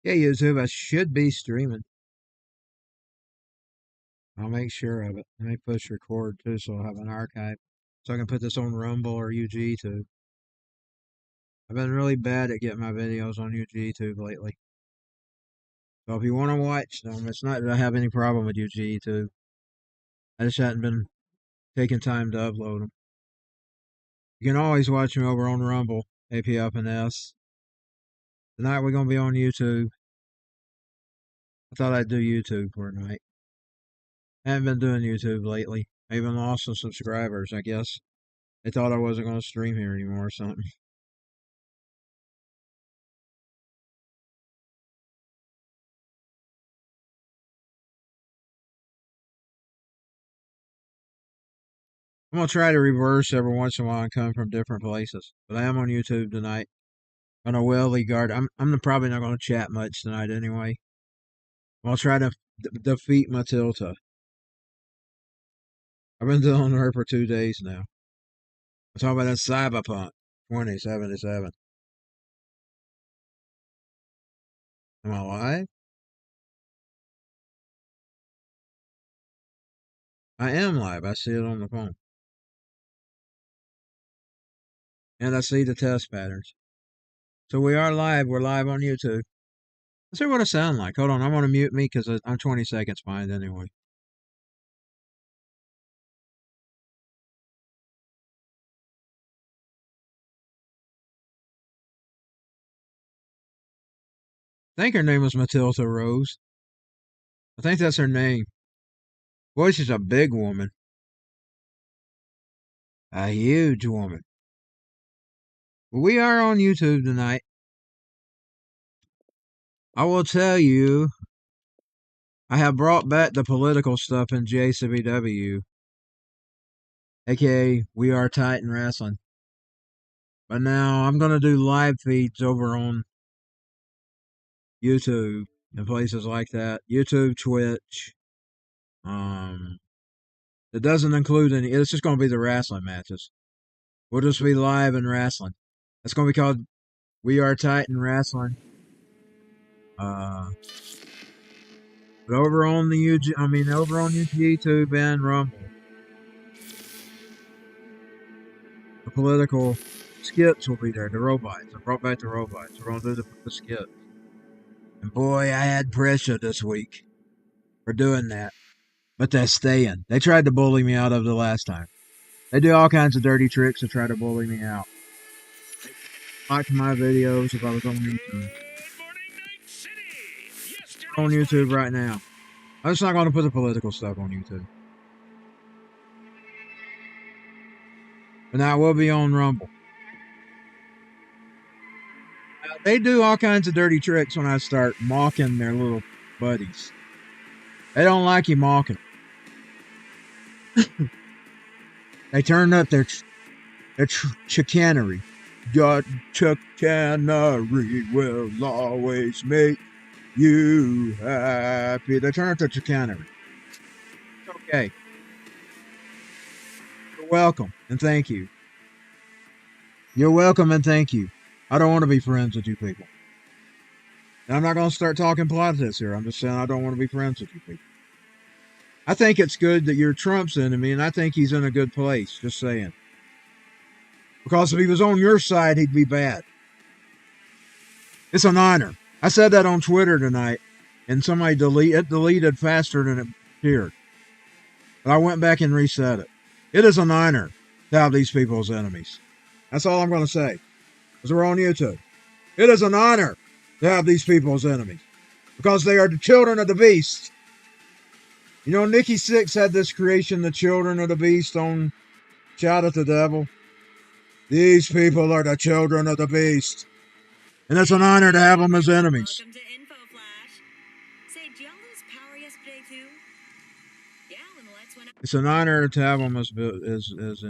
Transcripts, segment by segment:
Okay, YouTube, I should be streaming. I'll make sure of it. Let me push record too, so I'll have an archive. So I can put this on Rumble or UGTube. I've been really bad at getting my videos on UGTube lately. So if you want to watch them, it's not that I have any problem with UGTube. I just hadn't been taking time to upload them. You can always watch me over on Rumble, apfns. Tonight we're going to be on YouTube. I thought I'd do YouTube for tonight. I haven't been doing YouTube lately. I even lost some subscribers, I guess. They thought I wasn't going to stream here anymore or something. I'm going to try to reverse every once in a while and come from different places. But I am on YouTube tonight. On a Welly guard. I'm probably not going to chat much tonight anyway. I'll try to defeat Matilda. I've been dealing with her for 2 days now. I'm talking about that Cyberpunk 2077. Am I live? I am live. I see it on the phone. And I see the test patterns. So we are live. We're live on YouTube. Let's see what I sound like. Hold on. I'm going to mute me because I'm 20 seconds behind anyway. I think her name was Matilda Rose. I think that's her name. Boy, she's a big woman. A huge woman. We are on YouTube tonight. I will tell you, I have brought back the political stuff in JCBW, aka We Are Titan Wrestling. But now I'm going to do live feeds over on YouTube and places like that. YouTube, Twitch. It doesn't include any, it's just going to be the wrestling matches. We'll just be live and wrestling. It's going to be called We Are Titan Wrestling. But over on the over on YouTube and Rumble, the political skits will be there. The robots. I brought back the robots. We're going to do the skit. And boy, I had pressure this week for doing that. But they're staying. They tried to bully me out of the last time. They do all kinds of dirty tricks to try to bully me out. Watch my videos if I was on YouTube. On YouTube right now. I'm just not going to put the political stuff on YouTube. But now we'll be on Rumble. Now, they do all kinds of dirty tricks when I start mocking their little buddies. They don't like you mocking. They turn up their chicanery. Your chicanery will always make you happy. They turn up their chicanery. Okay. You're welcome and thank you. You're welcome and thank you. I don't want to be friends with you people. And I'm not going to start talking politics here. I'm just saying I don't want to be friends with you people. I think it's good that you're Trump's enemy, and I think he's in a good place. Just saying. Because if he was on your side, he'd be bad. It's an honor. I said that on Twitter tonight, and somebody deleted faster than it appeared. But I went back and reset it. It is an honor to have these people as enemies. That's all I'm going to say. Because we're on YouTube. It is an honor to have these people as enemies. Because they are the children of the beast. You know, Nikki Sixx had this creation, The Children of the Beast, on Shout at the Devil. These people are the children of the beast. And it's an honor to have them as enemies. Welcome to Info Flash. Say, did y'all lose power yesterday too? Yeah, when the lights went out. It's an honor to have them as enemies.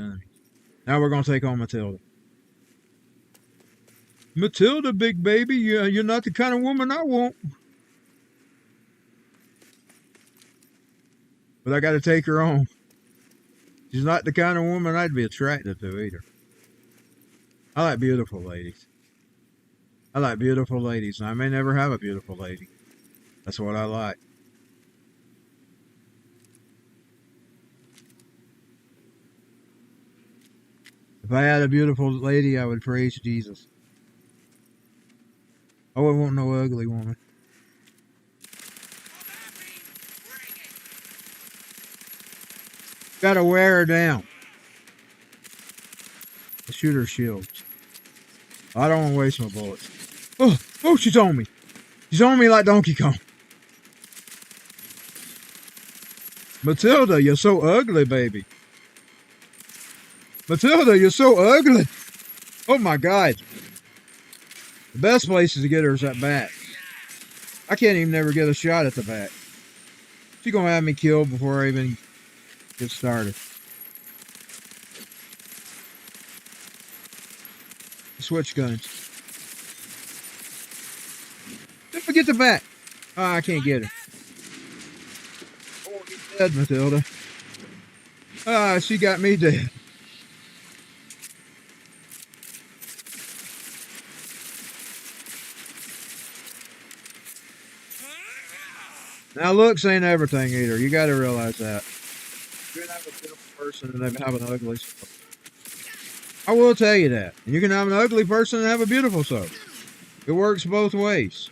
Now we're going to take on Matilda. Matilda, big baby, you're not the kind of woman I want. But I got to take her on. She's not the kind of woman I'd be attracted to either. I like beautiful ladies. I like beautiful ladies, and I may never have a beautiful lady. That's what I like. If I had a beautiful lady, I would praise Jesus. I wouldn't want no ugly woman. Gotta wear her down. The shooter shields. I don't want to waste my bullets. Oh, she's on me. She's on me like Donkey Kong. Matilda, you're so ugly, baby. Matilda, you're so ugly. Oh my God. The best place to get her is at back. I can't even never get a shot at the back. She's gonna have me killed before I even get started. Switch guns. Don't forget the back. Oh, I can't get her. Oh, you're dead, Matilda. Ah, she got me dead. Now, looks ain't everything either. You got to realize that. You can have a beautiful person and have an ugly soul. I will tell you that. And you can have an ugly person and have a beautiful soul. It works both ways.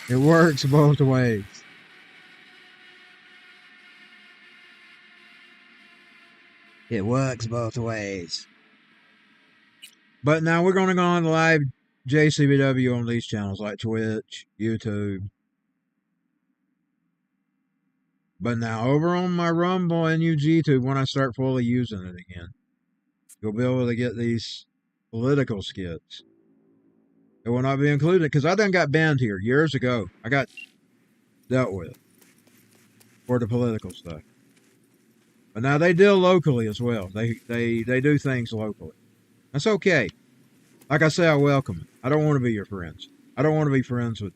It works both ways. It works both ways. But now we're going to go on live JCBW on these channels like Twitch, YouTube. But now over on my Rumble and YouTube, when I start fully using it again, you'll be able to get these political skits. It will not be included because I done got banned here years ago. I got dealt with for the political stuff. But now they deal locally as well. They do things locally. That's okay. Like I say, I welcome it. I don't want to be your friends. I don't want to be friends with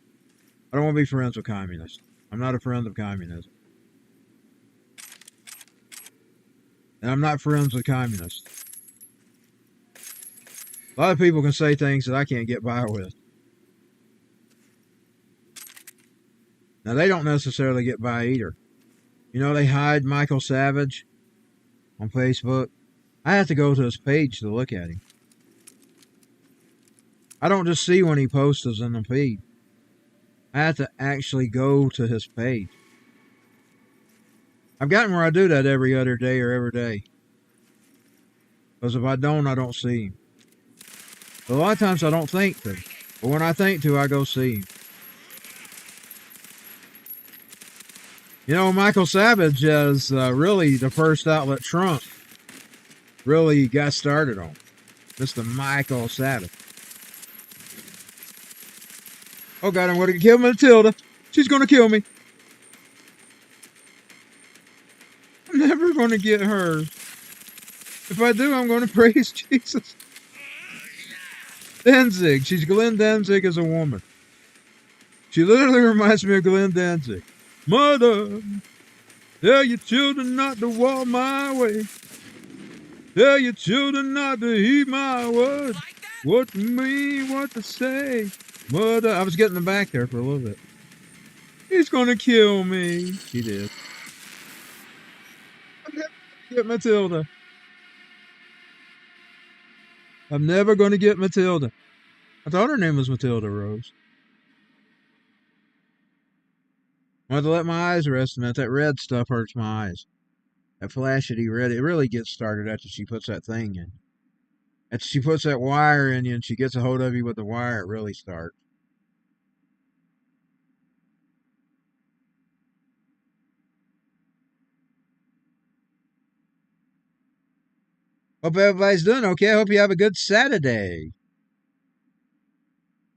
communists. I'm not a friend of communism. And I'm not friends with communists. A lot of people can say things that I can't get by with. Now, they don't necessarily get by either. You know, they hide Michael Savage on Facebook. I have to go to his page to look at him. I don't just see when he posts us in the feed. I have to actually go to his page. I've gotten where I do that every other day or every day. Because if I don't see him. But a lot of times I don't think to. But when I think to, I go see him. You know, Michael Savage is really the first outlet Trump really got started on. Mr. Michael Savage. Oh God, I'm going to kill Matilda. She's going to kill me. I'm never going to get her. If I do, I'm going to praise Jesus. Danzig. She's Glenn Danzig as a woman. She literally reminds me of Glenn Danzig. Mother, tell your children not to walk my way. Tell your children not to heed my words. What to mean, what to say. Mother, I was getting them back there for a little bit. He's going to kill me. He did. I'm never going to get Matilda. I'm never going to get Matilda. I thought her name was Matilda Rose. I have to let my eyes rest a minute. That red stuff hurts my eyes. That flashity red, it really gets started after she puts that thing in. After she puts that wire in you and she gets a hold of you with the wire, it really starts. Hope everybody's doing okay. I hope you have a good Saturday.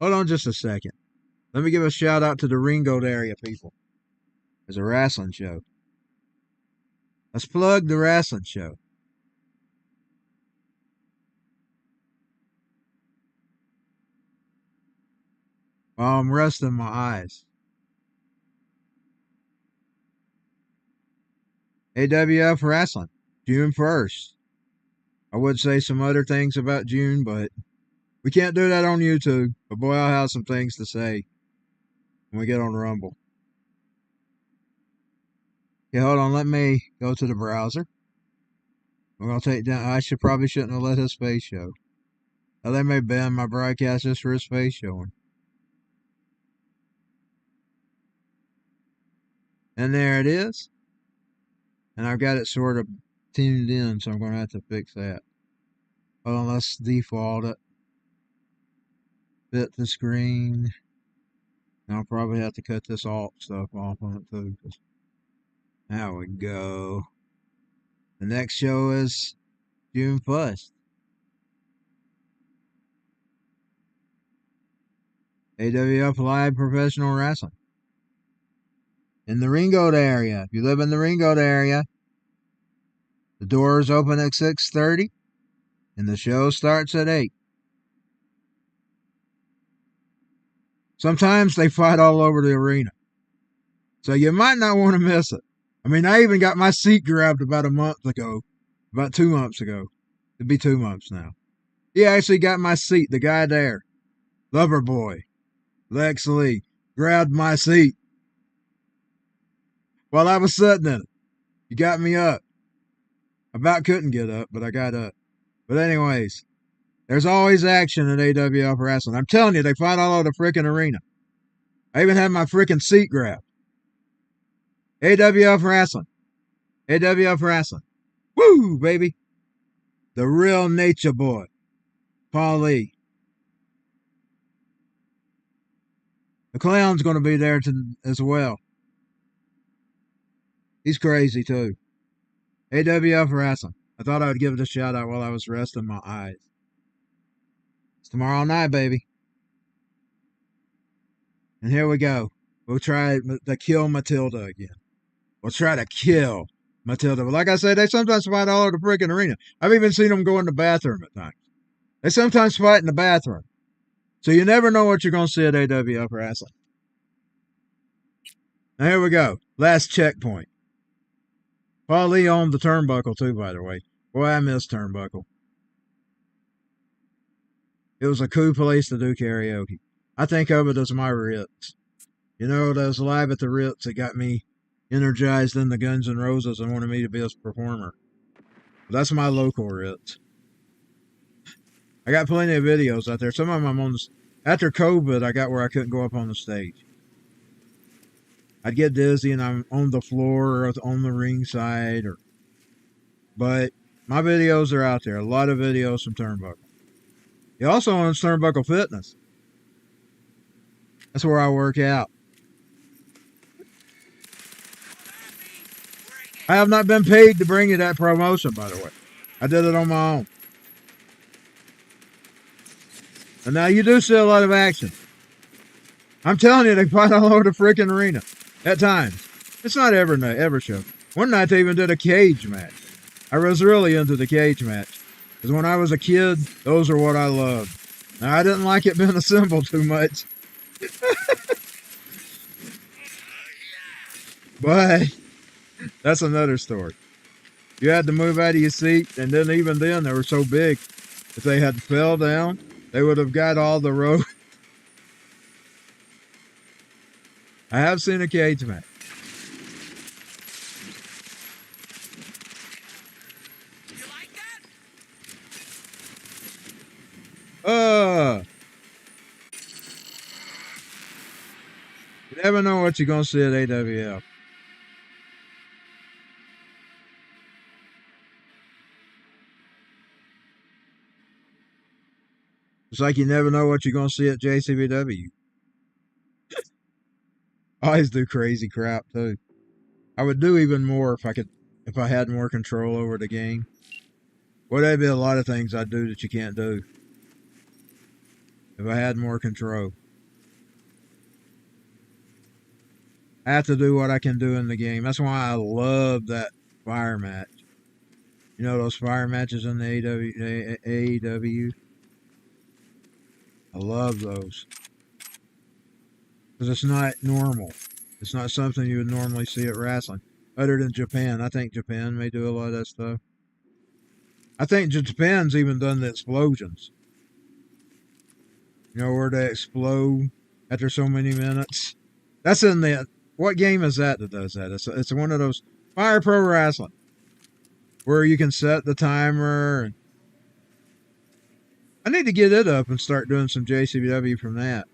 Hold on just a second. Let me give a shout out to the Ringgold area people. There's a wrestling show. Let's plug the wrestling show. While I'm resting my eyes. AWF Wrestling, June 1st. I would say some other things about June, but We can't do that on YouTube, but boy, I'll have some things to say when we get on Rumble. Okay, hold on. Let me go to the browser. We're going to take down... I probably shouldn't have let his face show. Now, they may ban my broadcast just for his face showing. And there it is. And I've got it sort of tuned in, so I'm going to have to fix that. Hold on, let's default it. Fit the screen. And I'll probably have to cut this alt stuff off on it too. There we go. The next show is June 1st. AWF Live Professional Wrestling. In the Ringgold area. If you live in the Ringgold area, the doors open at 6:30 and the show starts at 8. Sometimes they fight all over the arena, so you might not want to miss it. I mean, I even got my seat grabbed about 2 months ago. It'd be 2 months now. He actually got my seat. The guy there, Loverboy, Lex Lee, grabbed my seat while I was sitting in it. He got me up. About couldn't get up, but I got up. But anyways, there's always action at AWF Wrestling. I'm telling you, they fight all over the freaking arena. I even had my freaking seat grabbed. AWF Wrestling. AWF Wrestling. Woo, baby. The real nature boy, Paul Lee. The clown's going to be there as well. He's crazy too. AWF Wrestling. I thought I would give it a shout out while I was resting my eyes. It's tomorrow night, baby. And here we go. We'll try to kill Matilda again. We'll try to kill Matilda. But like I said, they sometimes fight all over the freaking arena. I've even seen them go in the bathroom at times. They sometimes fight in the bathroom. So you never know what you're going to see at AWF Wrestling. Now here we go. Last checkpoint. Paul Lee owned the turnbuckle too, by the way. Boy, I miss turnbuckle. It was a cool place to do karaoke. I think of it as my Ritz. You know, those Live at the Ritz that got me energized in the Guns N' Roses and wanted me to be a performer. But that's my local Ritz. I got plenty of videos out there. Some of them I'm on after COVID, I got where I couldn't go up on the stage. I'd get dizzy and I'm on the floor or on the ringside. But my videos are out there. A lot of videos from Turnbuckle. He also owns Turnbuckle Fitness. That's where I work out. I have not been paid to bring you that promotion, by the way. I did it on my own. And now you do see a lot of action. I'm telling you, they fight all over the freaking arena. At times. It's not every show. One night they even did a cage match. I was really into the cage match. Because when I was a kid, those are what I loved. Now, I didn't like it being assembled too much. But that's another story. You had to move out of your seat, and then even then, they were so big. If they had fell down, they would have got all the rope. I have seen a cage match. You like that? You never know what you're going to see at AWF. It's like you never know what you're going to see at JCBW. I always do crazy crap too. I would do even more if I had more control over the game. Well, there'd be a lot of things I'd do that you can't do if I had more control. I have to do what I can do in the game. That's why I love that fire match. You know those fire matches in the AEW? I love those. Because it's not normal. It's not something you would normally see at wrestling. Other than Japan. I think Japan may do a lot of that stuff. I think Japan's even done the explosions. You know, where they explode after so many minutes. That's in the... What game is that does that? It's one of those... Fire Pro Wrestling. Where you can set the timer. I need to get it up and start doing some JCW from that.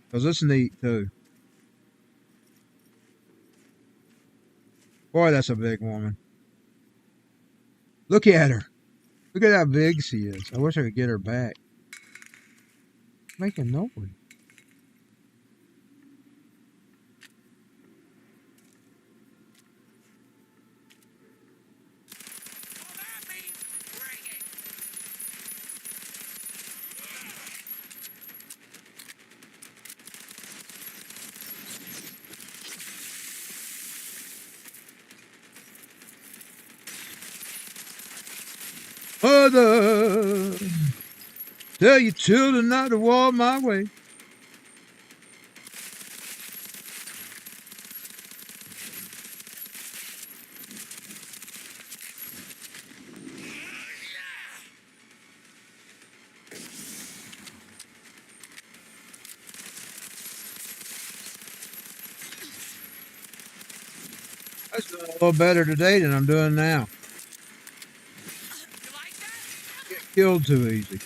Because it's neat, too. Boy, that's a big woman. Look at her. Look at how big she is. I wish I could get her back. Making noise. Mother, tell your children not to walk my way. I was doing a little better today than I'm doing now. Get killed too easy.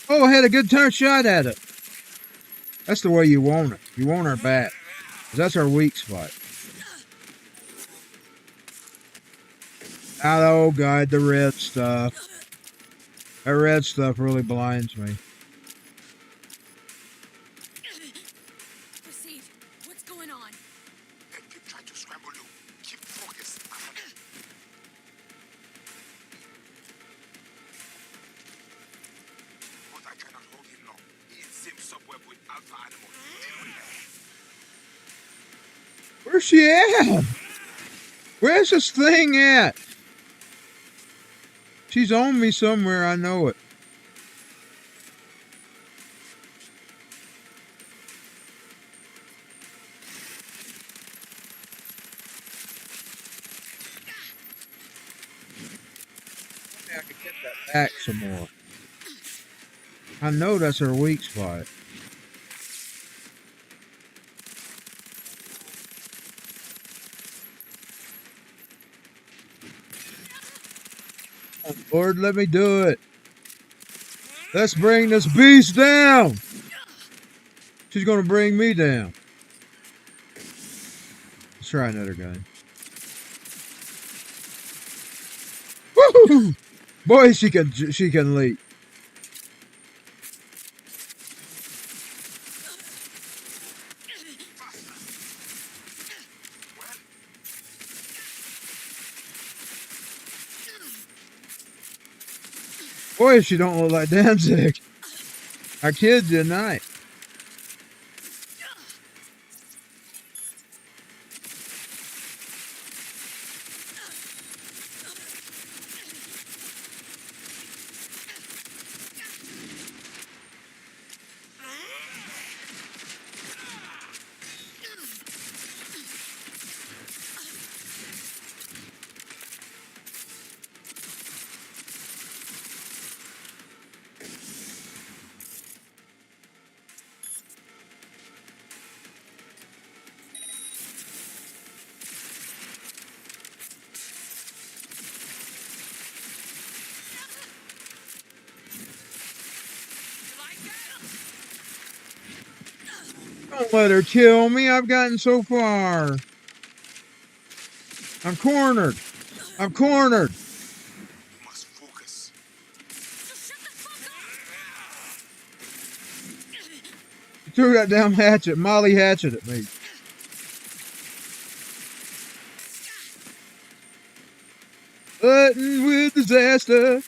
Oh, I had a good turn shot at it. That's the way you want it. You want her back. 'Cause that's our weak spot. Oh, God, the red stuff. That red stuff really blinds me. Proceed. What's going on? They keep trying to scramble you. Keep focus. But I cannot hold him long. He is same subweb with alpha animals. Deal with them. Where's she at? Where's this thing at? She's on me somewhere, I know it. Maybe I can get that back some more. I know that's her weak spot. Oh, Lord, let me do it. Let's bring this beast down. She's going to bring me down. Let's try another gun. Woo! Boy, she can leap. Boy, she don't look like Danzig. I kid you not. Don't let her kill me. I've gotten so far. I'm cornered. I'm cornered. You must focus. She threw that damn hatchet, Molly hatchet at me. Button with disaster.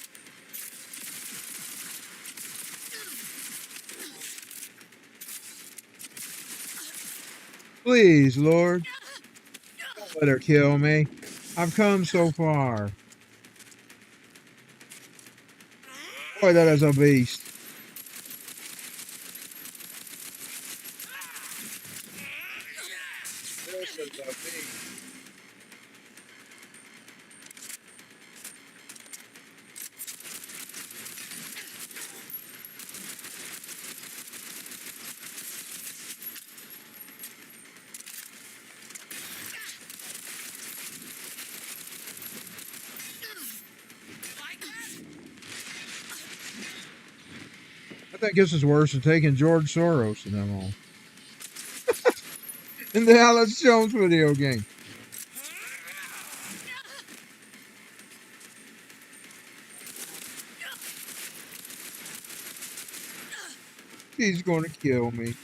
Please, Lord. Don't let her kill me. I've come so far. Boy, that is a beast. This is a beast. think this is worse than taking George Soros and them on. In the Alex Jones video game. He's gonna kill me.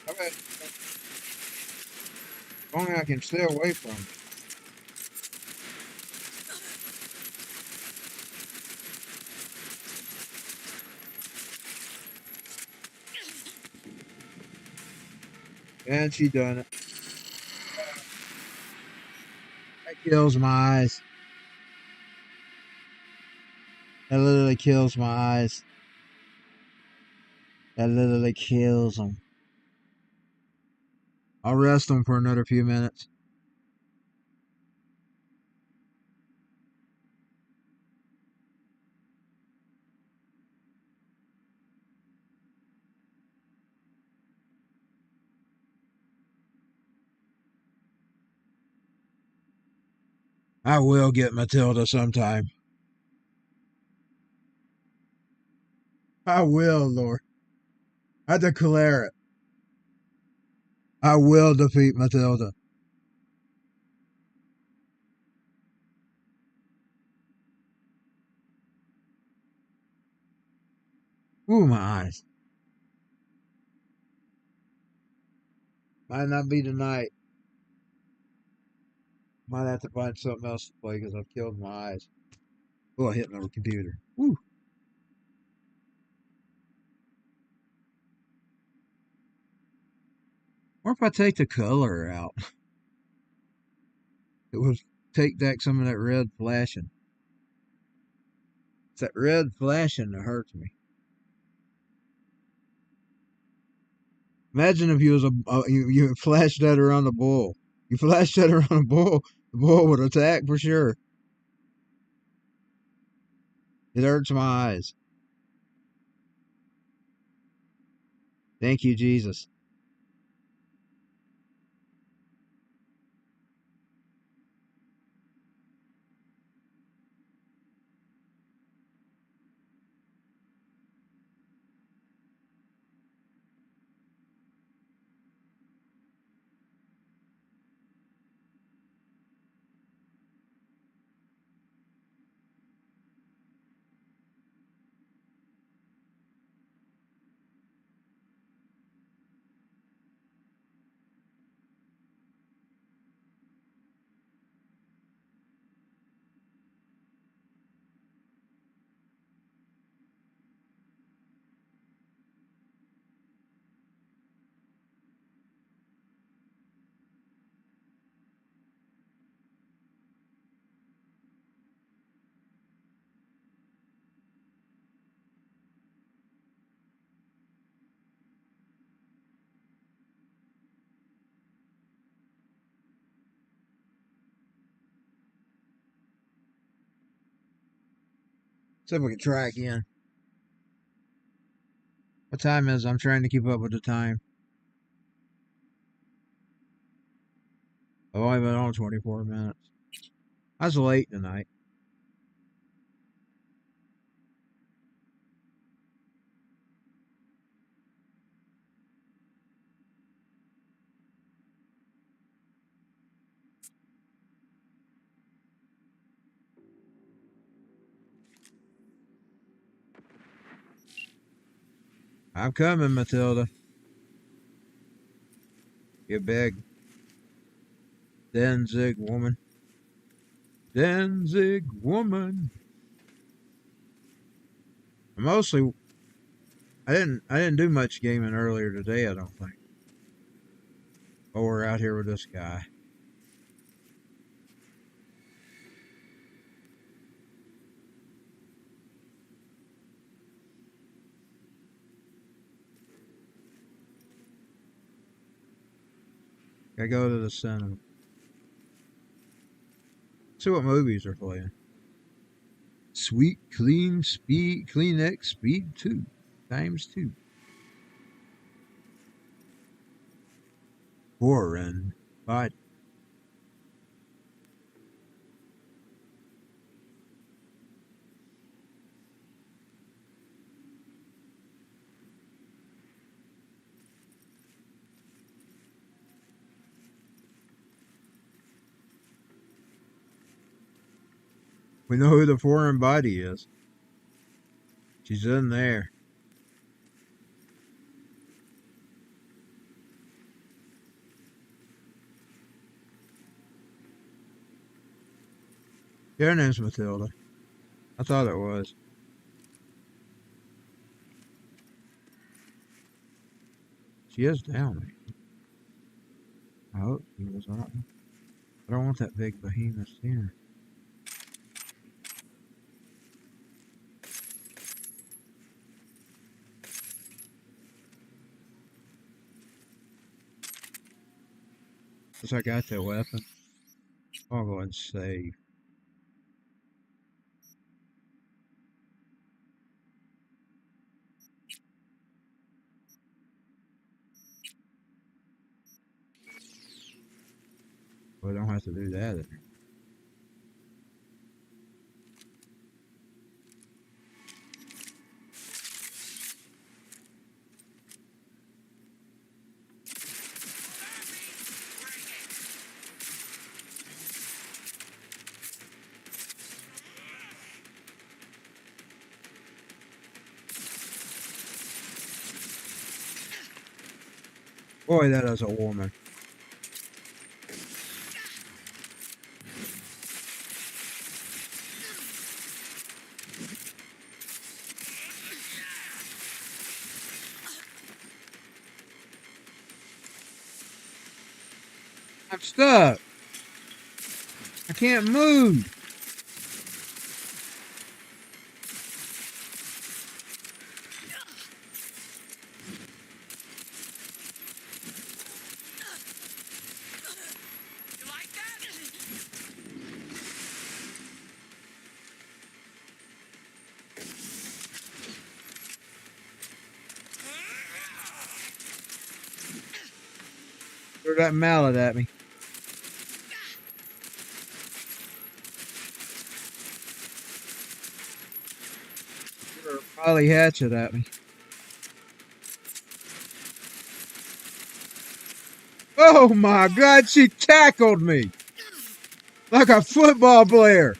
I bet. Only I can stay away from him. And she done it. That kills my eyes. That literally kills my eyes. That literally kills them. I'll rest them for another few minutes. I will get Matilda sometime. I will, Lord. I declare it. I will defeat Matilda. Ooh, my eyes. Might not be tonight. Might have to find something else to play because I've killed my eyes. Oh, I hit my computer. Woo. Or if I take the color out, it will take back some of that red flashing. It's that red flashing that hurts me. Imagine if you was you flashed that around the bull. You flashed that around the bull would attack for sure. It hurts my eyes. Thank you, Jesus. See if we can try again. What time is it? I'm trying to keep up with the time. I've only been on 24 minutes. I was late tonight. I'm coming, Matilda. You big Danzig woman. Danzig woman. Mostly, I didn't do much gaming earlier today, I don't think. Oh, we're out here with this guy. Gotta go to the cinema. See what movies are playing. Sweet, clean, speed, Kleenex, speed 2, times 2. Foreign body. We know who the foreign body is. She's in there. Your name's Matilda. I thought it was. She is down there. I hope she was not. I don't want that big behemoth here. Since I got that weapon, I'll go and save. We don't have to do that. Boy, that is a woman. I'm stuck. I can't move. You like that? Throw that mallet at me. Throw a poly hatchet at me. Oh my God, she tackled me like a football player.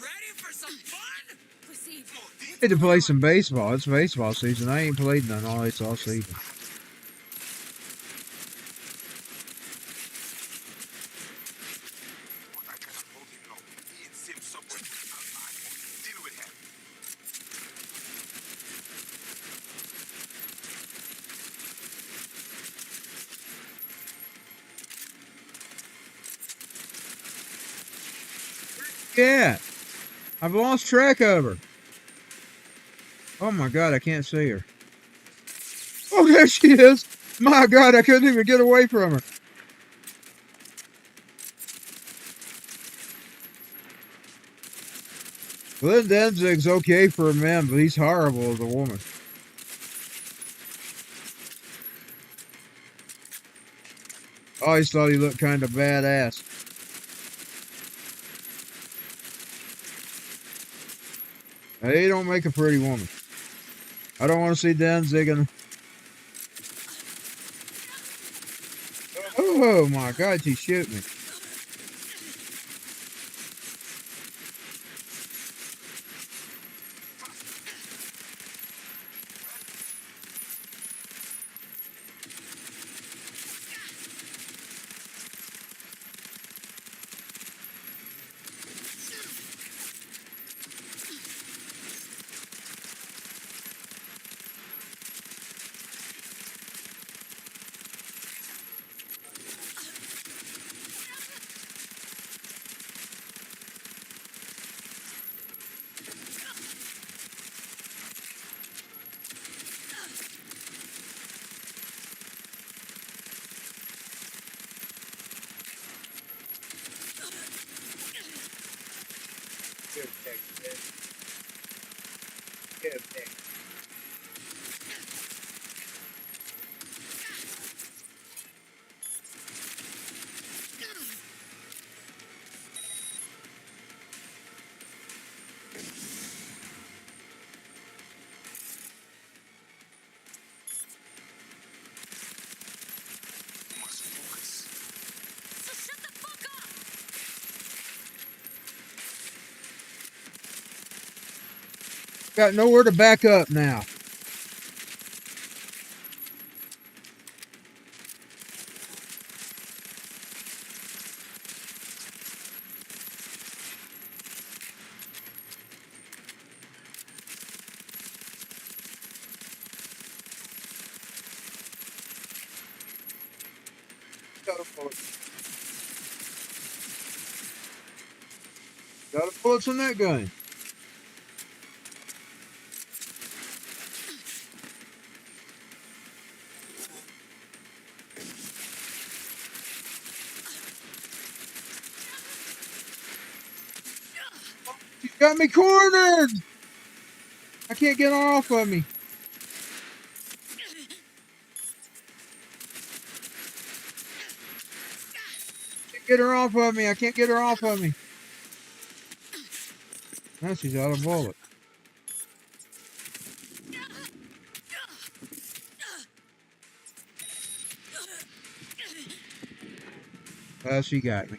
Ready for some fun? Proceed. I need to play some baseball. It's baseball season. I ain't played none all season. But I cannot hold him long. He in same subway with alpha animals. Deal with him. Yeah, I've lost track of her. Oh my God, I can't see her. Oh, there she is. My God, I couldn't even get away from her. Glenn Danzig's okay for a man, but he's horrible as a woman. I always thought he looked kind of badass. He don't make a pretty woman. I don't want to see Danzig in... Oh my God, she shoot me. Must focus. So shut the fuck up! Got nowhere to back up now. Got bullets in that gun. She's got me cornered. I can't get her off of me. Can't get her off of me. I can't get her off of me. Now she's out of bullets. She got me.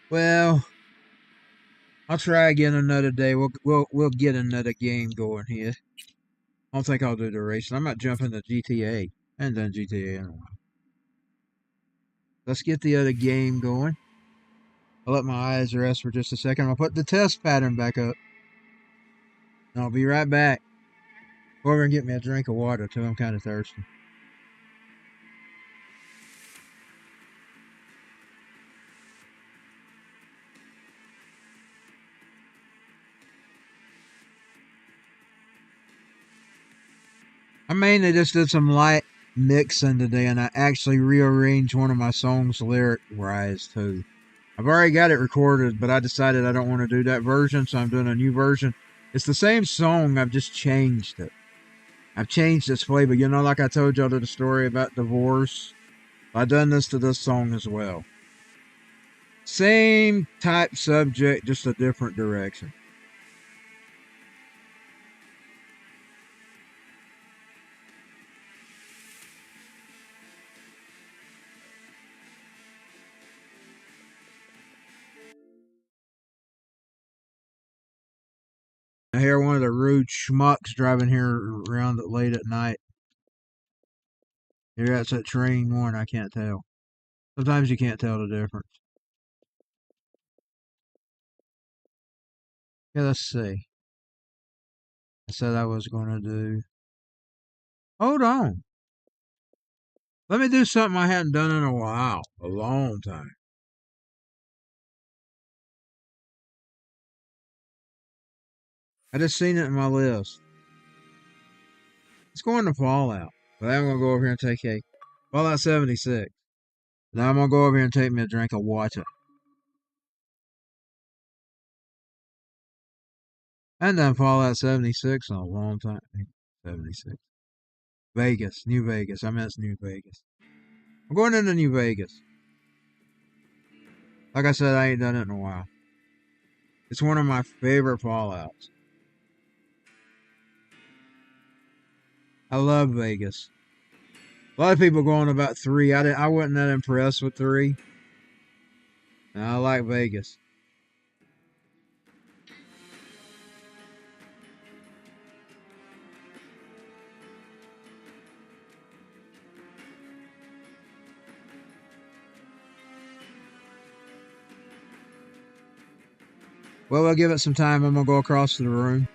Well, I'll try again another day. We'll get another game going here. I don't think I'll do the racing. I might jump into GTA. I haven't done GTA in a while. Let's get the other game going. I'll let my eyes rest for just a second. I'll put the test pattern back up. And I'll be right back. Go over and get me a drink of water too. I'm kind of thirsty. I mainly just did some light mixing today, and I actually rearranged one of my songs lyric-wise too. I've already got it recorded, but I decided I don't want to do that version, so I'm doing a new version. It's the same song, I've just changed it. I've changed its flavor. You know, like I told y'all the story about divorce. I've done this to this song as well. Same type subject, just a different direction. I hear one of the rude schmucks driving here around late at night. Maybe that's that train one, I can't tell. Sometimes you can't tell the difference. Yeah, let's see. I said I was going to do... Hold on. Let me do something I hadn't done in a while. A long time. I just seen it in my list. It's going to Fallout. But I'm going to go over here and take a Fallout 76. Now I'm going to go over here and take me a drink of water. I haven't done Fallout 76 in a long time. 76. Vegas. New Vegas. I meant it's New Vegas. I'm going into New Vegas. Like I said, I ain't done it in a while. It's one of my favorite Fallouts. I love Vegas. A lot of people going about 3. I wasn't that impressed with 3. I like Vegas. Well, I'll give it some time. I'm going to go across to the room.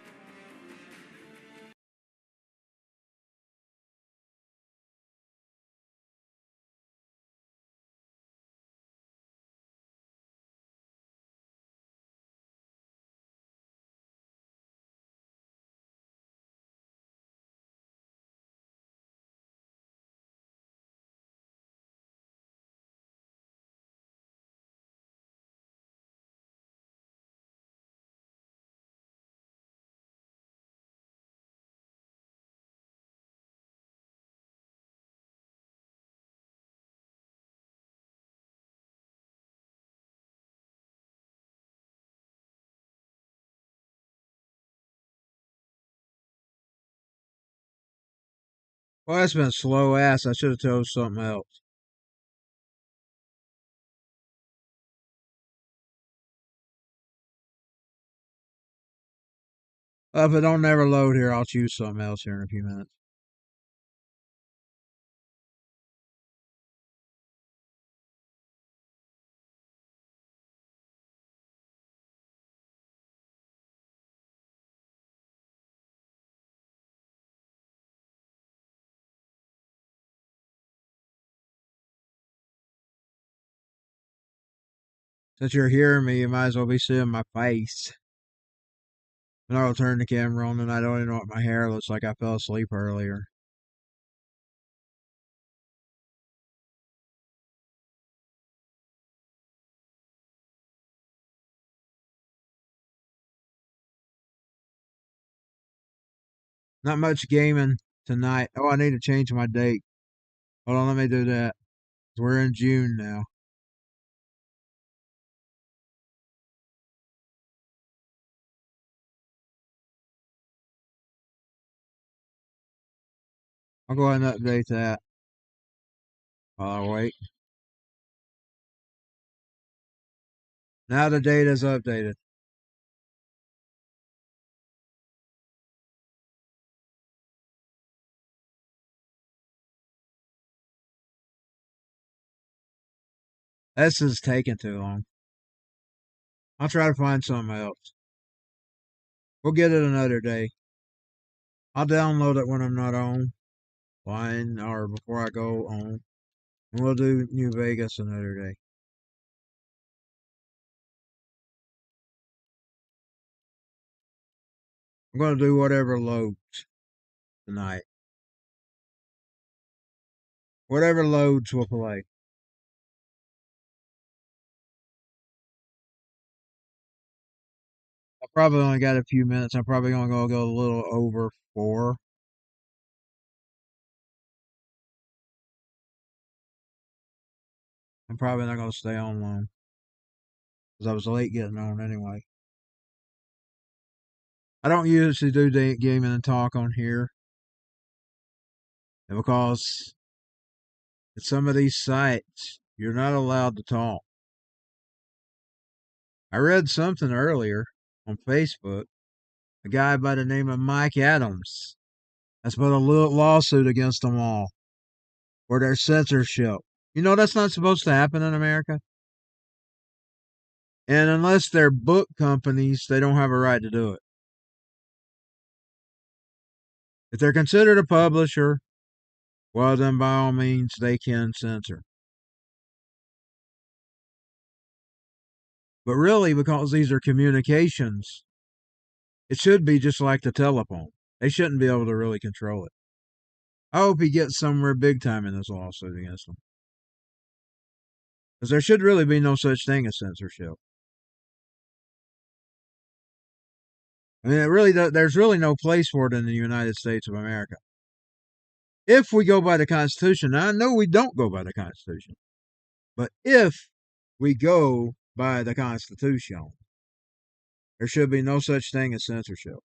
Well, that's been slow ass. I should have told something else. If it don't never load here, I'll choose something else here in a few minutes. Since you're hearing me, you might as well be seeing my face. And I'll turn the camera on and I don't even know what my hair looks like. I fell asleep earlier. Not much gaming tonight. Oh, I need to change my date. Hold on, let me do that. We're in June now. I'll go ahead and update that while I wait. Now the date is updated. This is taking too long. I'll try to find something else. We'll get it another day. I'll download it when I'm not on. Fine, or before I go on. And we'll do New Vegas another day. I'm going to do whatever loads tonight. Whatever loads will play. I probably only got a few minutes. I'm probably going to go a little over 4. I'm probably not going to stay on long. Because I was late getting on anyway. I don't usually do gaming and talk on here. Because at some of these sites, you're not allowed to talk. I read something earlier on Facebook. A guy by the name of Mike Adams has put a lawsuit against them all for their censorship. You know that's not supposed to happen in America. And unless they're book companies, they don't have a right to do it. If they're considered a publisher, well, then by all means, they can censor. But really, because these are communications, it should be just like the telephone. They shouldn't be able to really control it. I hope he gets somewhere big time in this lawsuit against them. Because there should really be no such thing as censorship. I mean, there's really no place for it in the United States of America. If we go by the Constitution, now I know we don't go by the Constitution, but if we go by the Constitution, there should be no such thing as censorship.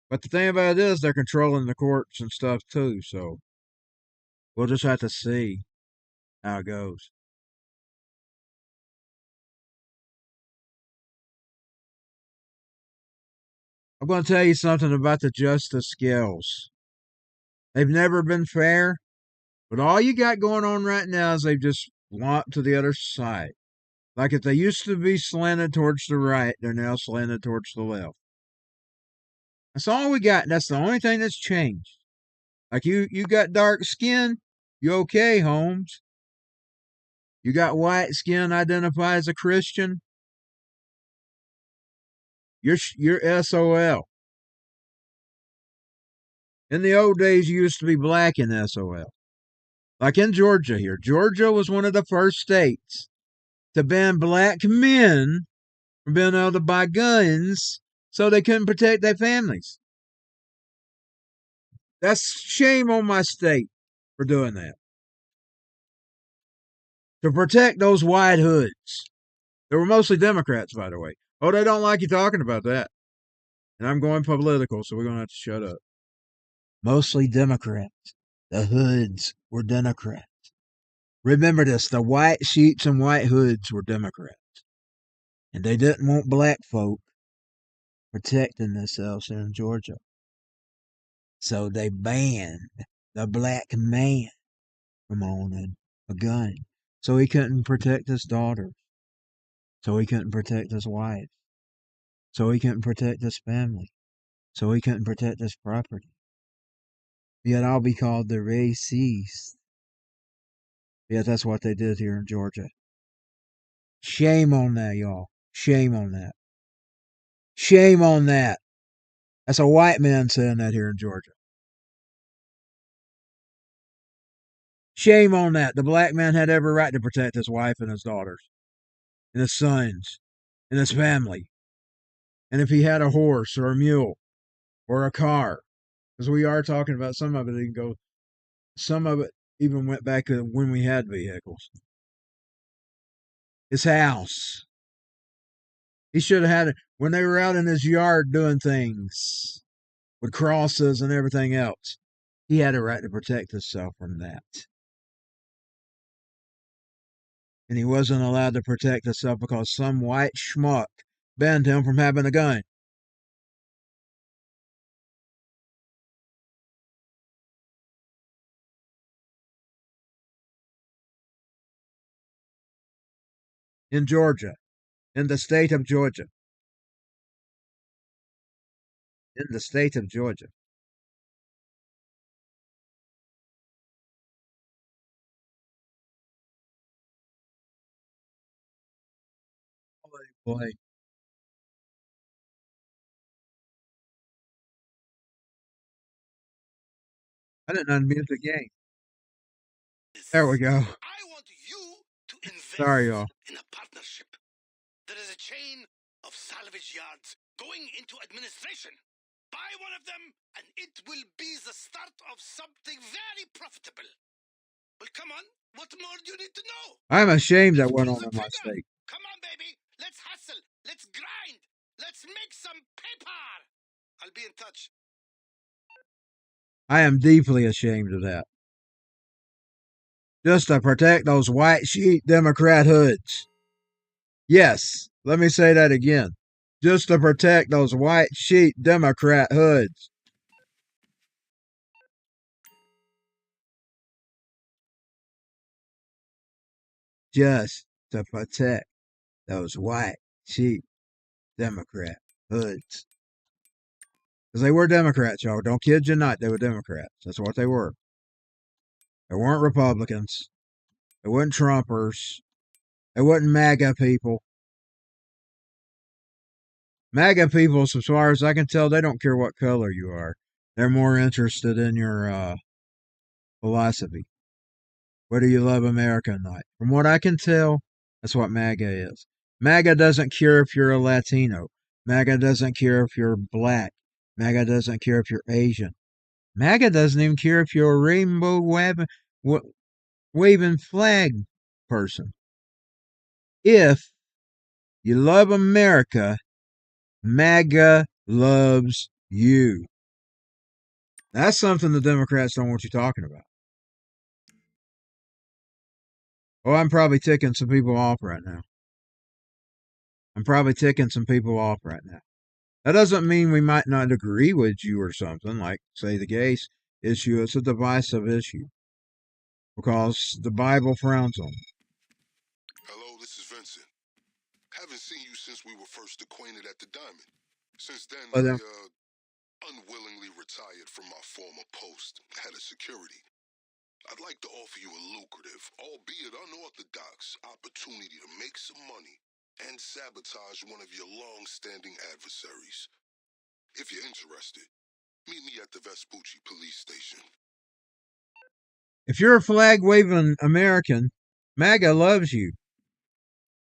But the thing about it is, they're controlling the courts and stuff too, so we'll just have to see how it goes. I'm going to tell you something about the justice scales. They've never been fair, but all you got going on right now is they've just swapped to the other side. Like if they used to be slanted towards the right, they're now slanted towards the left. That's all we got. That's the only thing that's changed. Like you got dark skin, you okay, Holmes? You got white skin, identify as a Christian, you're SOL. In the old days, you used to be black in SOL. Like in Georgia here. Georgia was one of the first states to ban black men from being able to buy guns so they couldn't protect their families. That's shame on my state for doing that. To protect those white hoods. They were mostly Democrats, by the way. Oh, they don't like you talking about that. And I'm going political, so we're going to have to shut up. Mostly Democrats. The hoods were Democrats. Remember this, the white sheets and white hoods were Democrats. And they didn't want black folk protecting themselves here in Georgia. So they banned the black man from owning a gun. So he couldn't protect his daughter. So he couldn't protect his wife. So he couldn't protect his family. So he couldn't protect his property. Yet I'll be called the racist. Yet that's what they did here in Georgia. Shame on that, y'all. Shame on that. Shame on that. That's a white man saying that here in Georgia. Shame on that. The black man had every right to protect his wife and his daughters, and his sons, and his family. And if he had a horse or a mule or a car, because we are talking about some of it, some of it even went back to when we had vehicles. His house. He should have had it when they were out in his yard doing things with crosses and everything else. He had a right to protect himself from that. And he wasn't allowed to protect himself because some white schmuck banned him from having a gun. In Georgia. In the state of Georgia. In the state of Georgia. Boy. I didn't unmute the game. There we go. I want you to invest Sorry, y'all. in a partnership. There is a chain of salvage yards going into administration. Buy one of them, and it will be the start of something very profitable. Well, come on. What more do you need to know? I'm ashamed that went Pull on the in my trigger. state. Come on, baby. Let's hustle. Let's grind. Let's make some paper. I'll be in touch. I am deeply ashamed of that. Just to protect those white sheet Democrat hoods. Yes, let me say that again. Just to protect those white sheet Democrat hoods. Just to protect those white sheep Democrat hoods. Because they were Democrats, y'all. Don't kid you not, they were Democrats. That's what they were. They weren't Republicans. They weren't Trumpers. They weren't MAGA people. MAGA people, as far as I can tell, they don't care what color you are. They're more interested in your philosophy. Whether you love America or not. From what I can tell, that's what MAGA is. MAGA doesn't care if you're a Latino. MAGA doesn't care if you're black. MAGA doesn't care if you're Asian. MAGA doesn't even care if you're a rainbow waving flag person. If you love America, MAGA loves you. That's something the Democrats don't want you talking about. Oh, I'm probably ticking some people off right now. That doesn't mean we might not agree with you or something, like, say, the gay issue. It's a divisive issue because the Bible frowns on it. Hello, this is Vincent. Haven't seen you since we were first acquainted at the Diamond. Since then, I unwillingly retired from my former post, head of security. I'd like to offer you a lucrative, albeit unorthodox, opportunity to make some money and sabotage one of your long-standing adversaries. If you're interested, meet me at the Vespucci police station. If you're a flag-waving American, MAGA loves you.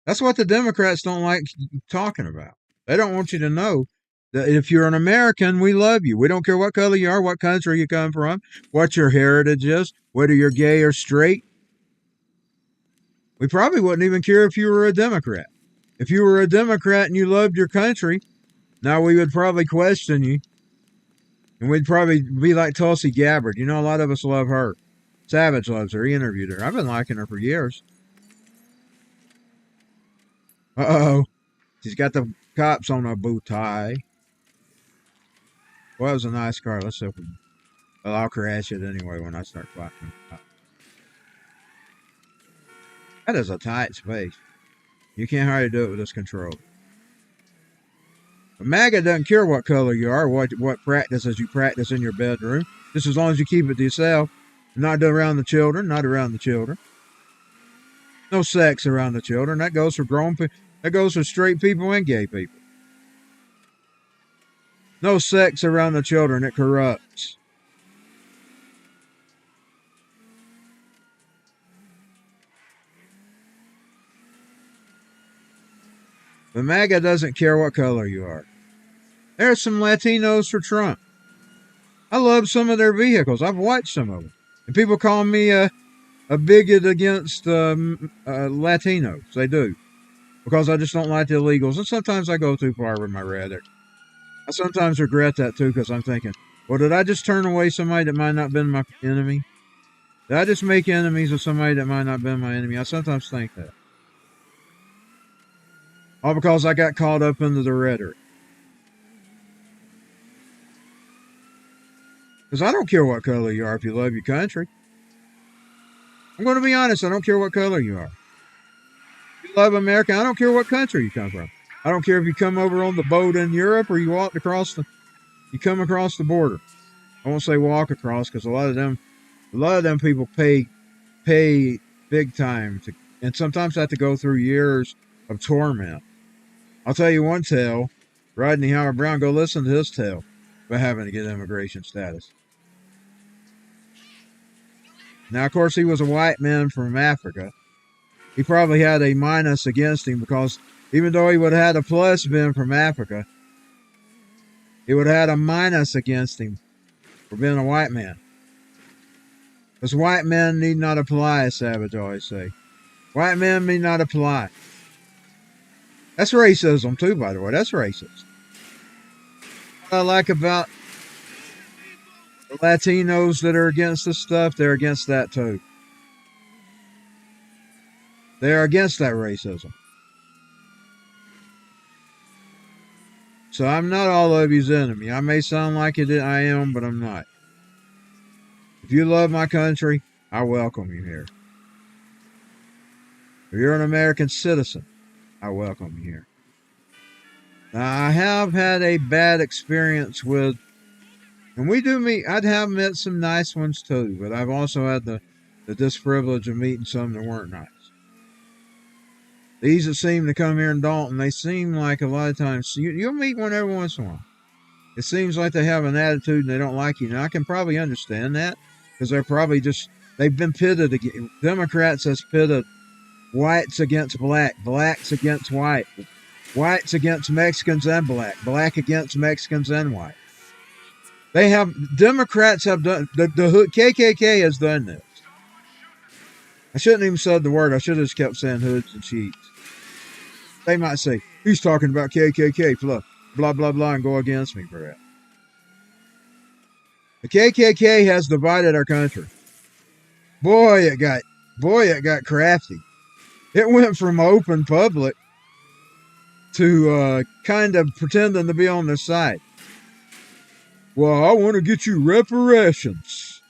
That's what the Democrats don't like talking about. They don't want you to know that if you're an American, we love you. We don't care what color you are, what country you come from, what your heritage is, whether you're gay or straight. We probably wouldn't even care if you were a Democrat. If you were a Democrat and you loved your country, now we would probably question you. And we'd probably be like Tulsi Gabbard. You know, a lot of us love her. Savage loves her. He interviewed her. I've been liking her for years. Uh-oh. She's got the cops on her bow tie. Well, that was a nice car. Let's see if we... Well, I'll crash it anyway when I start fighting. That is a tight space. You can't hardly do it with this control. But MAGA doesn't care what color you are, what practices you practice in your bedroom. Just as long as you keep it to yourself. Not around the children. Not around the children. No sex around the children. That goes for grown people. That goes for straight people and gay people. No sex around the children. It corrupts. But MAGA doesn't care what color you are. There's some Latinos for Trump. I love some of their vehicles. I've watched some of them. And people call me a bigot against Latinos. They do. Because I just don't like the illegals. And sometimes I go too far with my rhetoric. I sometimes regret that too because I'm thinking, well, did I just turn away somebody that might not have been my enemy? Did I just make enemies of somebody that might not have been my enemy? I sometimes think that. All because I got caught up into the rhetoric. Because I don't care what color you are if you love your country. I'm going to be honest. I don't care what color you are. If you love America, I don't care what country you come from. I don't care if you come over on the boat in Europe or you walked across you come across the border. I won't say walk across because a lot of them people pay big time to, and sometimes have to go through years of torment. I'll tell you one tale. Rodney Howard Brown, go listen to his tale about having to get immigration status. Now, of course, he was a white man from Africa. He probably had a minus against him because even though he would have had a plus being from Africa, he would have had a minus against him for being a white man. Because white men need not apply, as Savage always say. White men need not apply. That's racism too, by the way. That's racist. What I like about the Latinos that are against this stuff, they're against that too. They're against that racism. So I'm not all of you's enemy. I may sound like it, I am, but I'm not. If you love my country, I welcome you here. If you're an American citizen, I welcome you here. Now, I have had a bad experience with, and I'd have met some nice ones too, but I've also had the disprivilege of meeting some that weren't nice. These that seem to come here in Dalton, they seem like a lot of times, you'll meet one every once in a while. It seems like they have an attitude and they don't like you. Now, I can probably understand that because they've been pitted against, Democrats has pitted whites against black, blacks against white, whites against Mexicans and black against Mexicans and white. Democrats have done, the KKK has done this. I shouldn't even said the word. I should have just kept saying hoods and sheets. They might say, he's talking about KKK, blah, blah, blah, and go against me for that. The KKK has divided our country. Boy, it got crafty. It went from open public to kind of pretending to be on their side. Well, I want to get you reparations.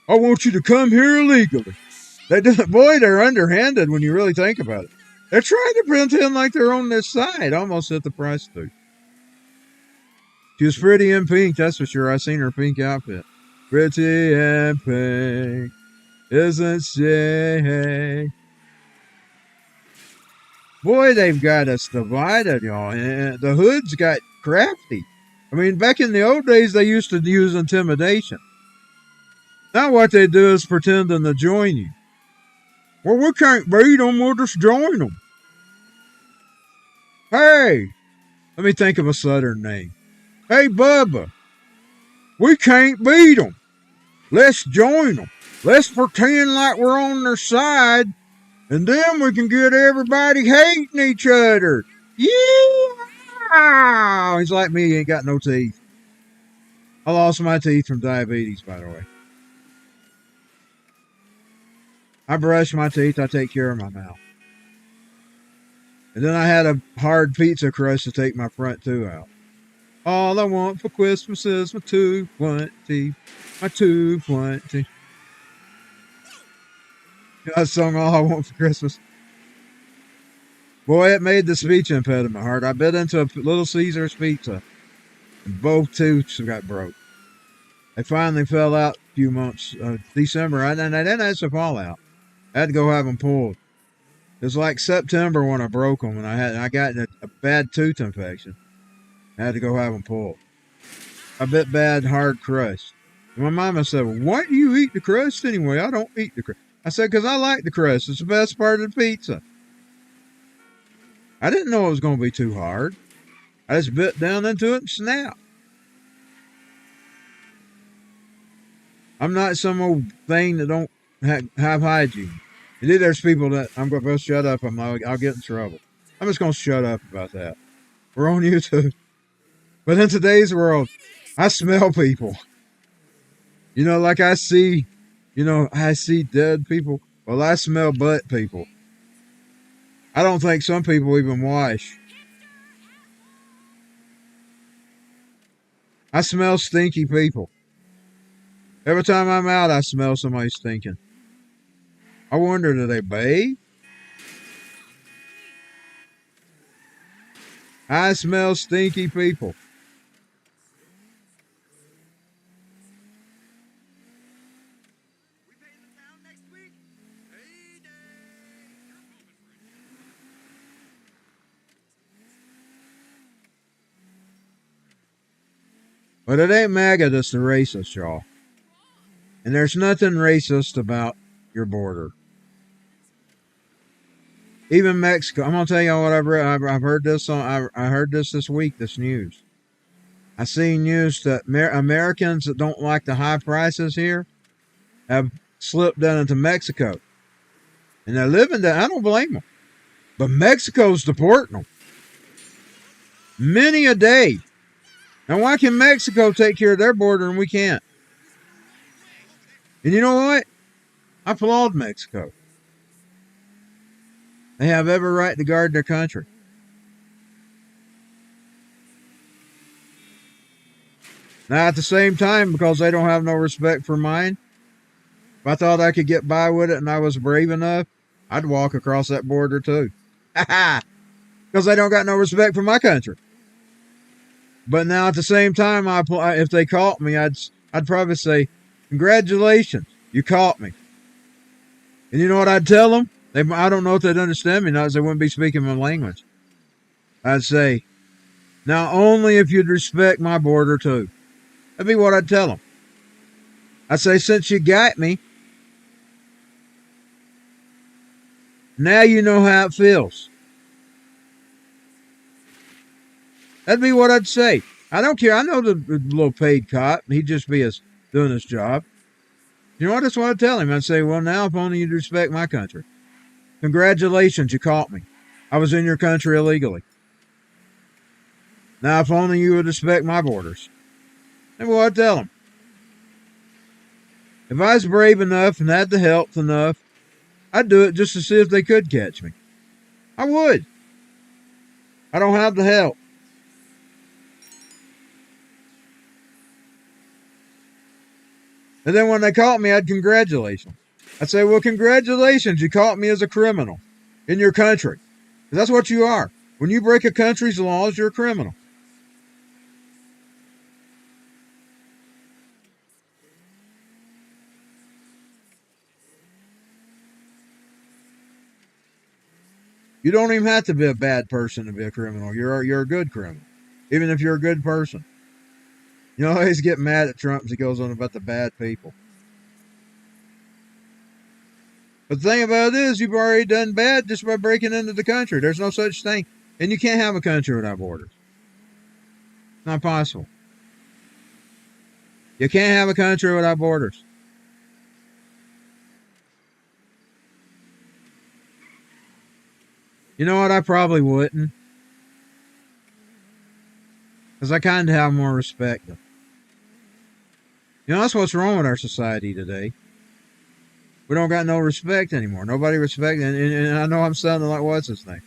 I want you to come here illegally. They're underhanded when you really think about it. They're trying to pretend like they're on their side, almost at the prostitute. She was pretty in pink, that's for sure. I seen her pink outfit. Pretty in pink, isn't she? Boy, they've got us divided, y'all. And the hoods got crafty. I mean, back in the old days, they used to use intimidation. Now what they do is pretending to join you. Well, we can't beat them, we'll just join them. Hey, let me think of a Southern name. Hey, Bubba, we can't beat them. Let's join them. Let's pretend like we're on their side, and then we can get everybody hating each other. Yeah! He's like me, he ain't got no teeth. I lost my teeth from diabetes, by the way. I brush my teeth, I take care of my mouth. And then I had a hard pizza crust to take my front two out. All I want for Christmas is my 220. My 220. I sung All I Want for Christmas. Boy, it made the speech impediment hard. I bit into a Little Caesar's pizza, and both tooths got broke. They finally fell out a few months, December, and I didn't have to fall out. I had to go have them pulled. It was like September when I broke them, and I got a bad tooth infection. I had to go have them pulled. I bit bad, hard crust. And my mama said, well, why do you eat the crust anyway? I don't eat the crust. I said, because I like the crust. It's the best part of the pizza. I didn't know it was going to be too hard. I just bit down into it and snapped. I'm not some old thing that don't have hygiene. And then there's people that I'm going to shut up. I'll get in trouble. I'm just going to shut up about that. We're on YouTube. But in today's world, I smell people. You know, like I see dead people. Well, I smell butt people. I don't think some people even wash. I smell stinky people. Every time I'm out, I smell somebody stinking. I wonder, do they bathe? I smell stinky people. But it ain't MAGA that's the racist, y'all. And there's nothing racist about your border. Even Mexico. I'm gonna tell you what I've heard this on. I heard this week. This news. I seen news that Americans that don't like the high prices here have slipped down into Mexico, and they're living there. I don't blame them. But Mexico's deporting them. Many a day. Now, why can Mexico take care of their border and we can't? And you know what? I applaud Mexico. They have every right to guard their country. Now, at the same time, because they don't have no respect for mine, if I thought I could get by with it and I was brave enough, I'd walk across that border too. Because they don't got no respect for my country. But now at the same time, if they caught me, I'd probably say, congratulations, you caught me. And you know what I'd tell them? I don't know if they'd understand me, not as they wouldn't be speaking my language. I'd say, now only if you'd respect my border too. That'd be what I'd tell them. I'd say, since you got me, now you know how it feels. That'd be what I'd say. I don't care. I know the little paid cop. He'd just be doing his job. You know what? That's what I'd tell him. I'd say, well, now if only you'd respect my country. Congratulations, you caught me. I was in your country illegally. Now if only you would respect my borders. That's what I'd tell him. If I was brave enough and had the health enough, I'd do it just to see if they could catch me. I would. I don't have the help. And then when they caught me, I'd congratulate them. I'd say, well, congratulations, you caught me as a criminal in your country. Because that's what you are. When you break a country's laws, you're a criminal. You don't even have to be a bad person to be a criminal. You're a good criminal, even if you're a good person. You know, I always get mad at Trump as he goes on about the bad people. But the thing about it is, you've already done bad just by breaking into the country. There's no such thing. And you can't have a country without borders. Not possible. You can't have a country without borders. You know what? I probably wouldn't. Because I kind of have more respect. You know, that's what's wrong with our society today. We don't got no respect anymore. Nobody respects. And I know I'm sounding like, what's his name?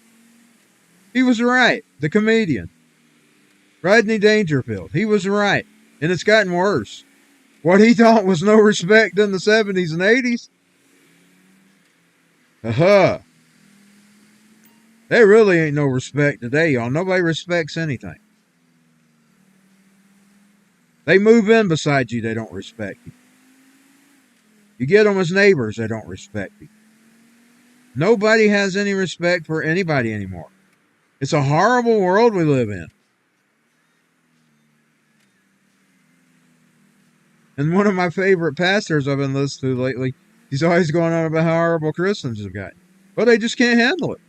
He was right. The comedian. Rodney Dangerfield. He was right. And it's gotten worse. What he thought was no respect in the 70s and 80s. There really ain't no respect today, y'all. Nobody respects anything. They move in beside you, they don't respect you. You get them as neighbors, they don't respect you. Nobody has any respect for anybody anymore. It's a horrible world we live in. And one of my favorite pastors I've been listening to lately, he's always going on about how horrible Christians have gotten. Well, they just can't handle it.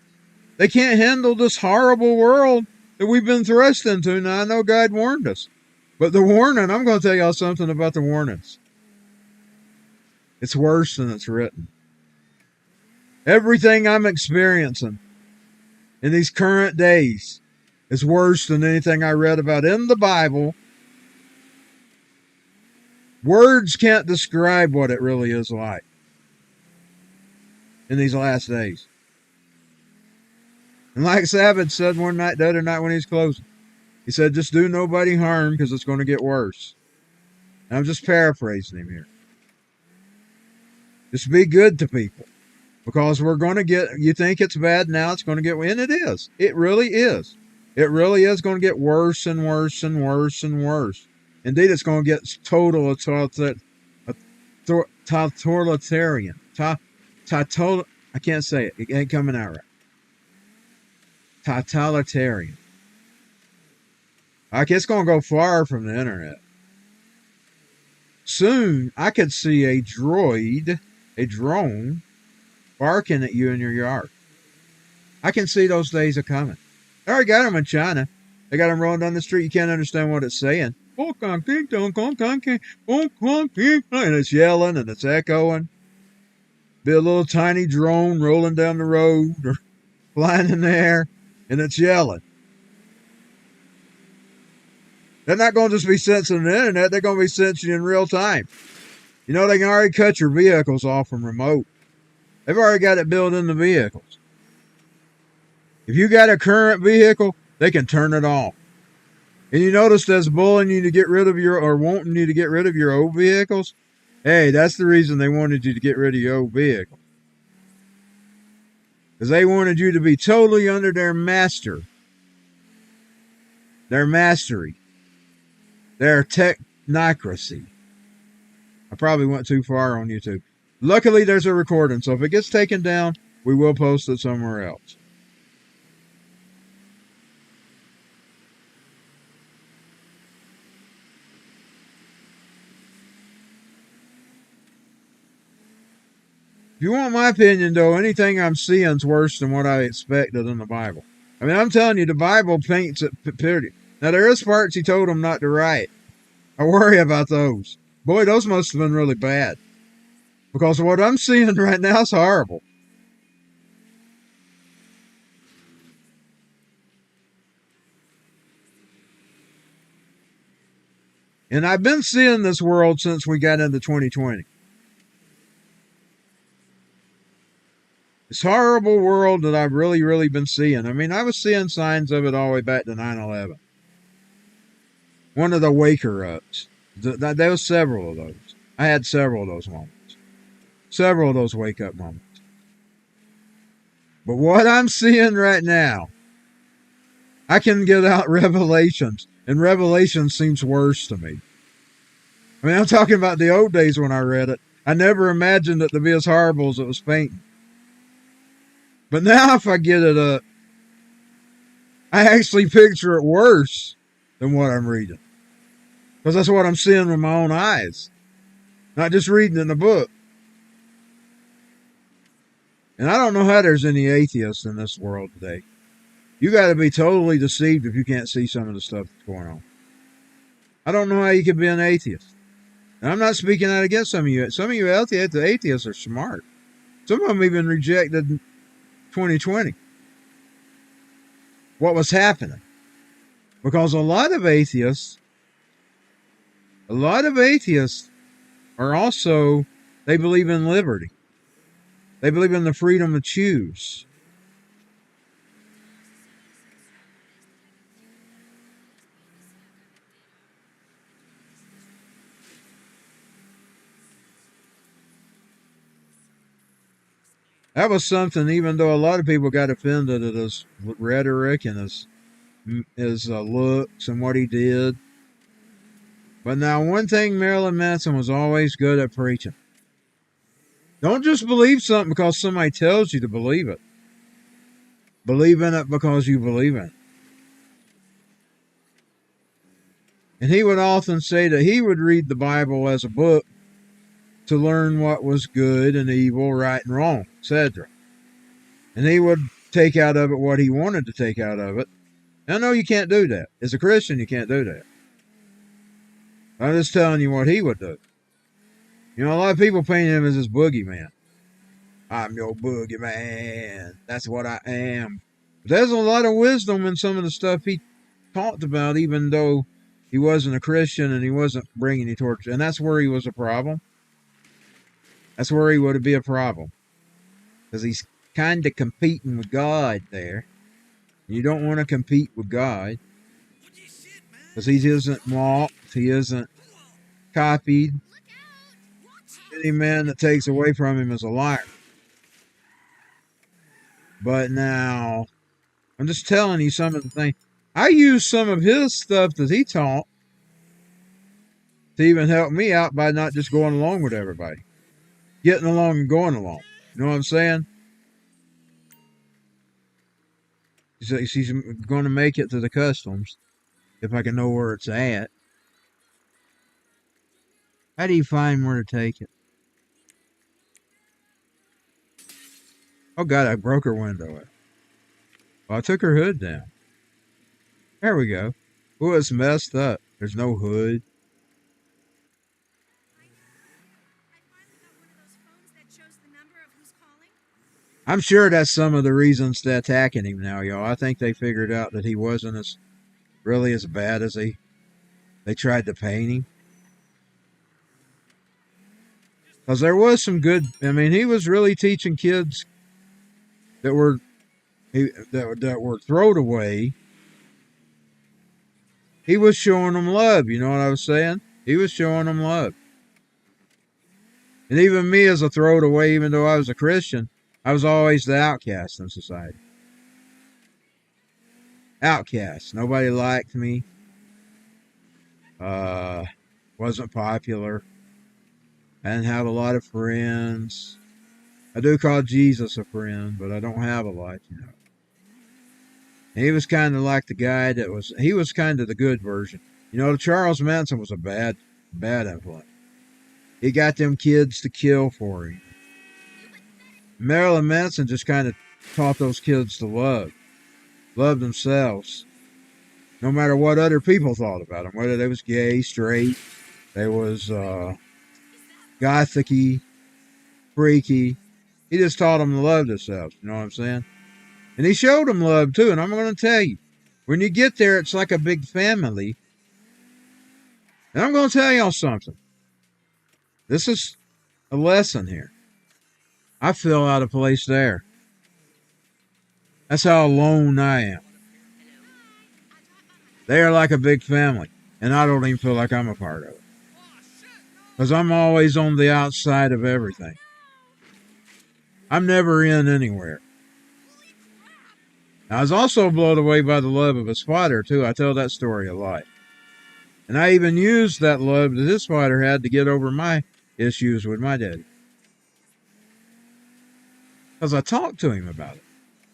They can't handle this horrible world that we've been thrust into. Now, I know God warned us. But the warning, I'm going to tell y'all something about the warnings. It's worse than it's written. Everything I'm experiencing in these current days is worse than anything I read about in the Bible. Words can't describe what it really is like in these last days. And like Savage said the other night when he was closing, he said, just do nobody harm because it's going to get worse. And I'm just paraphrasing him here. Just be good to people. Because we're going to get, you think it's bad now, it's going to get, and it is. It really is. It really is going to get worse and worse and worse and worse. Indeed, it's going to get totalitarian. I can't say it. It ain't coming out right. Totalitarian. Like, it's going to go far from the internet. Soon, I could see a drone, barking at you in your yard. I can see those days are coming. They already got them in China. They got them rolling down the street. You can't understand what it's saying. And it's yelling and it's echoing. Be a little tiny drone rolling down the road or flying in the air, and it's yelling. They're not going to just be sensing the internet. They're going to be sensing in real time. You know, they can already cut your vehicles off from remote. They've already got it built in the vehicles. If you got a current vehicle, they can turn it off. And you notice that's bullying you to get rid of your, or wanting you to get rid of your old vehicles. Hey, that's the reason they wanted you to get rid of your old vehicle. Because they wanted you to be totally under their mastery, their technocracy. I probably went too far on YouTube. Luckily, there's a recording, so if it gets taken down, we will post it somewhere else. If you want my opinion, though, anything I'm seeing is worse than what I expected in the Bible. I mean, I'm telling you, the Bible paints it pretty. Now, there is parts he told them not to write. I worry about those. Boy, those must have been really bad. Because what I'm seeing right now is horrible. And I've been seeing this world since we got into 2020. This horrible world that I've really, really been seeing. I mean, I was seeing signs of it all the way back to 9/11. One of the waker-ups. There was several of those. I had several of those moments. Several of those wake-up moments. But what I'm seeing right now, I can get out Revelations, and Revelation seems worse to me. I mean, I'm talking about the old days when I read it. I never imagined it to be as horrible as it was painting. But now if I get it up, I actually picture it worse than what I'm reading. Because that's what I'm seeing with my own eyes. Not just reading in the book. And I don't know how there's any atheists in this world today. You got to be totally deceived if you can't see some of the stuff that's going on. I don't know how you can be an atheist. And I'm not speaking out against some of you. Some of you atheists are smart. Some of them even rejected 2020. What was happening? Because a lot of atheists are also, they believe in liberty. They believe in the freedom to choose. That was something, even though a lot of people got offended at his rhetoric and his looks and what he did. But now, one thing Marilyn Manson was always good at preaching. Don't just believe something because somebody tells you to believe it. Believe in it because you believe in it. And he would often say that he would read the Bible as a book to learn what was good and evil, right and wrong, etc. And he would take out of it what he wanted to take out of it. I know you can't do that. As a Christian, you can't do that. I'm just telling you what he would do. You know, a lot of people paint him as this boogeyman. I'm your boogeyman. That's what I am. But there's a lot of wisdom in some of the stuff he talked about, even though he wasn't a Christian and he wasn't bringing you towards. And that's where he was a problem. That's where he would be a problem. Because he's kind of competing with God there. You don't want to compete with God. Because he isn't mocked. He isn't copied. Any man that takes away from him is a liar. But now, I'm just telling you some of the things. I use some of his stuff that he taught to even help me out by not just going along with everybody. Getting along and going along. You know what I'm saying? She's going to make it to the customs if I can know where it's at. How do you find where to take it? Oh, God, I broke her window. Well, I took her hood down. There we go. Oh, it's messed up. There's no hood. I'm sure that's some of the reasons they're attacking him now, y'all. I think they figured out that he wasn't really as bad as they tried to paint him. Because there was some good. I mean, he was really teaching kids that were thrown away. He was showing them love. You know what I was saying? He was showing them love. And even me as a throwaway, even though I was a Christian, I was always the outcast in society. Outcast. Nobody liked me. Wasn't popular. I didn't have a lot of friends. I do call Jesus a friend, but I don't have a lot, you know. And he was kind of like the guy he was kind of the good version. You know, Charles Manson was a bad influence. He got them kids to kill for him. Marilyn Manson just kind of taught those kids to love themselves, no matter what other people thought about them, whether they was gay, straight, they was gothic-y, freaky. He just taught them to love themselves, you know what I'm saying? And he showed them love too, and I'm going to tell you, when you get there, it's like a big family. And I'm going to tell y'all something. This is a lesson here. I feel out of place there. That's how alone I am. They are like a big family, and I don't even feel like I'm a part of it. Because I'm always on the outside of everything. I'm never in anywhere. I was also blown away by the love of his father, too. I tell that story a lot. And I even used that love that his father had to get over my issues with my daddy. Because I talked to him about it.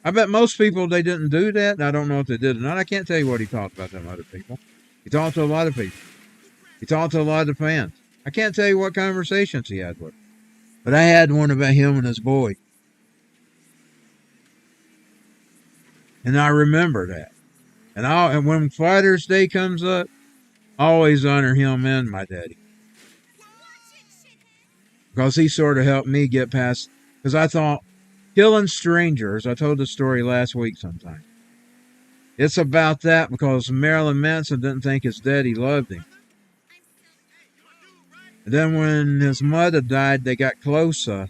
I bet most people, they didn't do that. And I don't know if they did or not. I can't tell you what he talked about them other people. He talked to a lot of people. He talked to a lot of fans. I can't tell you what conversations he had with them. But I had one about him and his boy. And I remember that. And when Father's Day comes up, I always honor him and my daddy. Because he sort of helped me get past. Because I thought, killing strangers, I told the story last week sometime. It's about that because Marilyn Manson didn't think his daddy loved him. And then when his mother died, they got closer.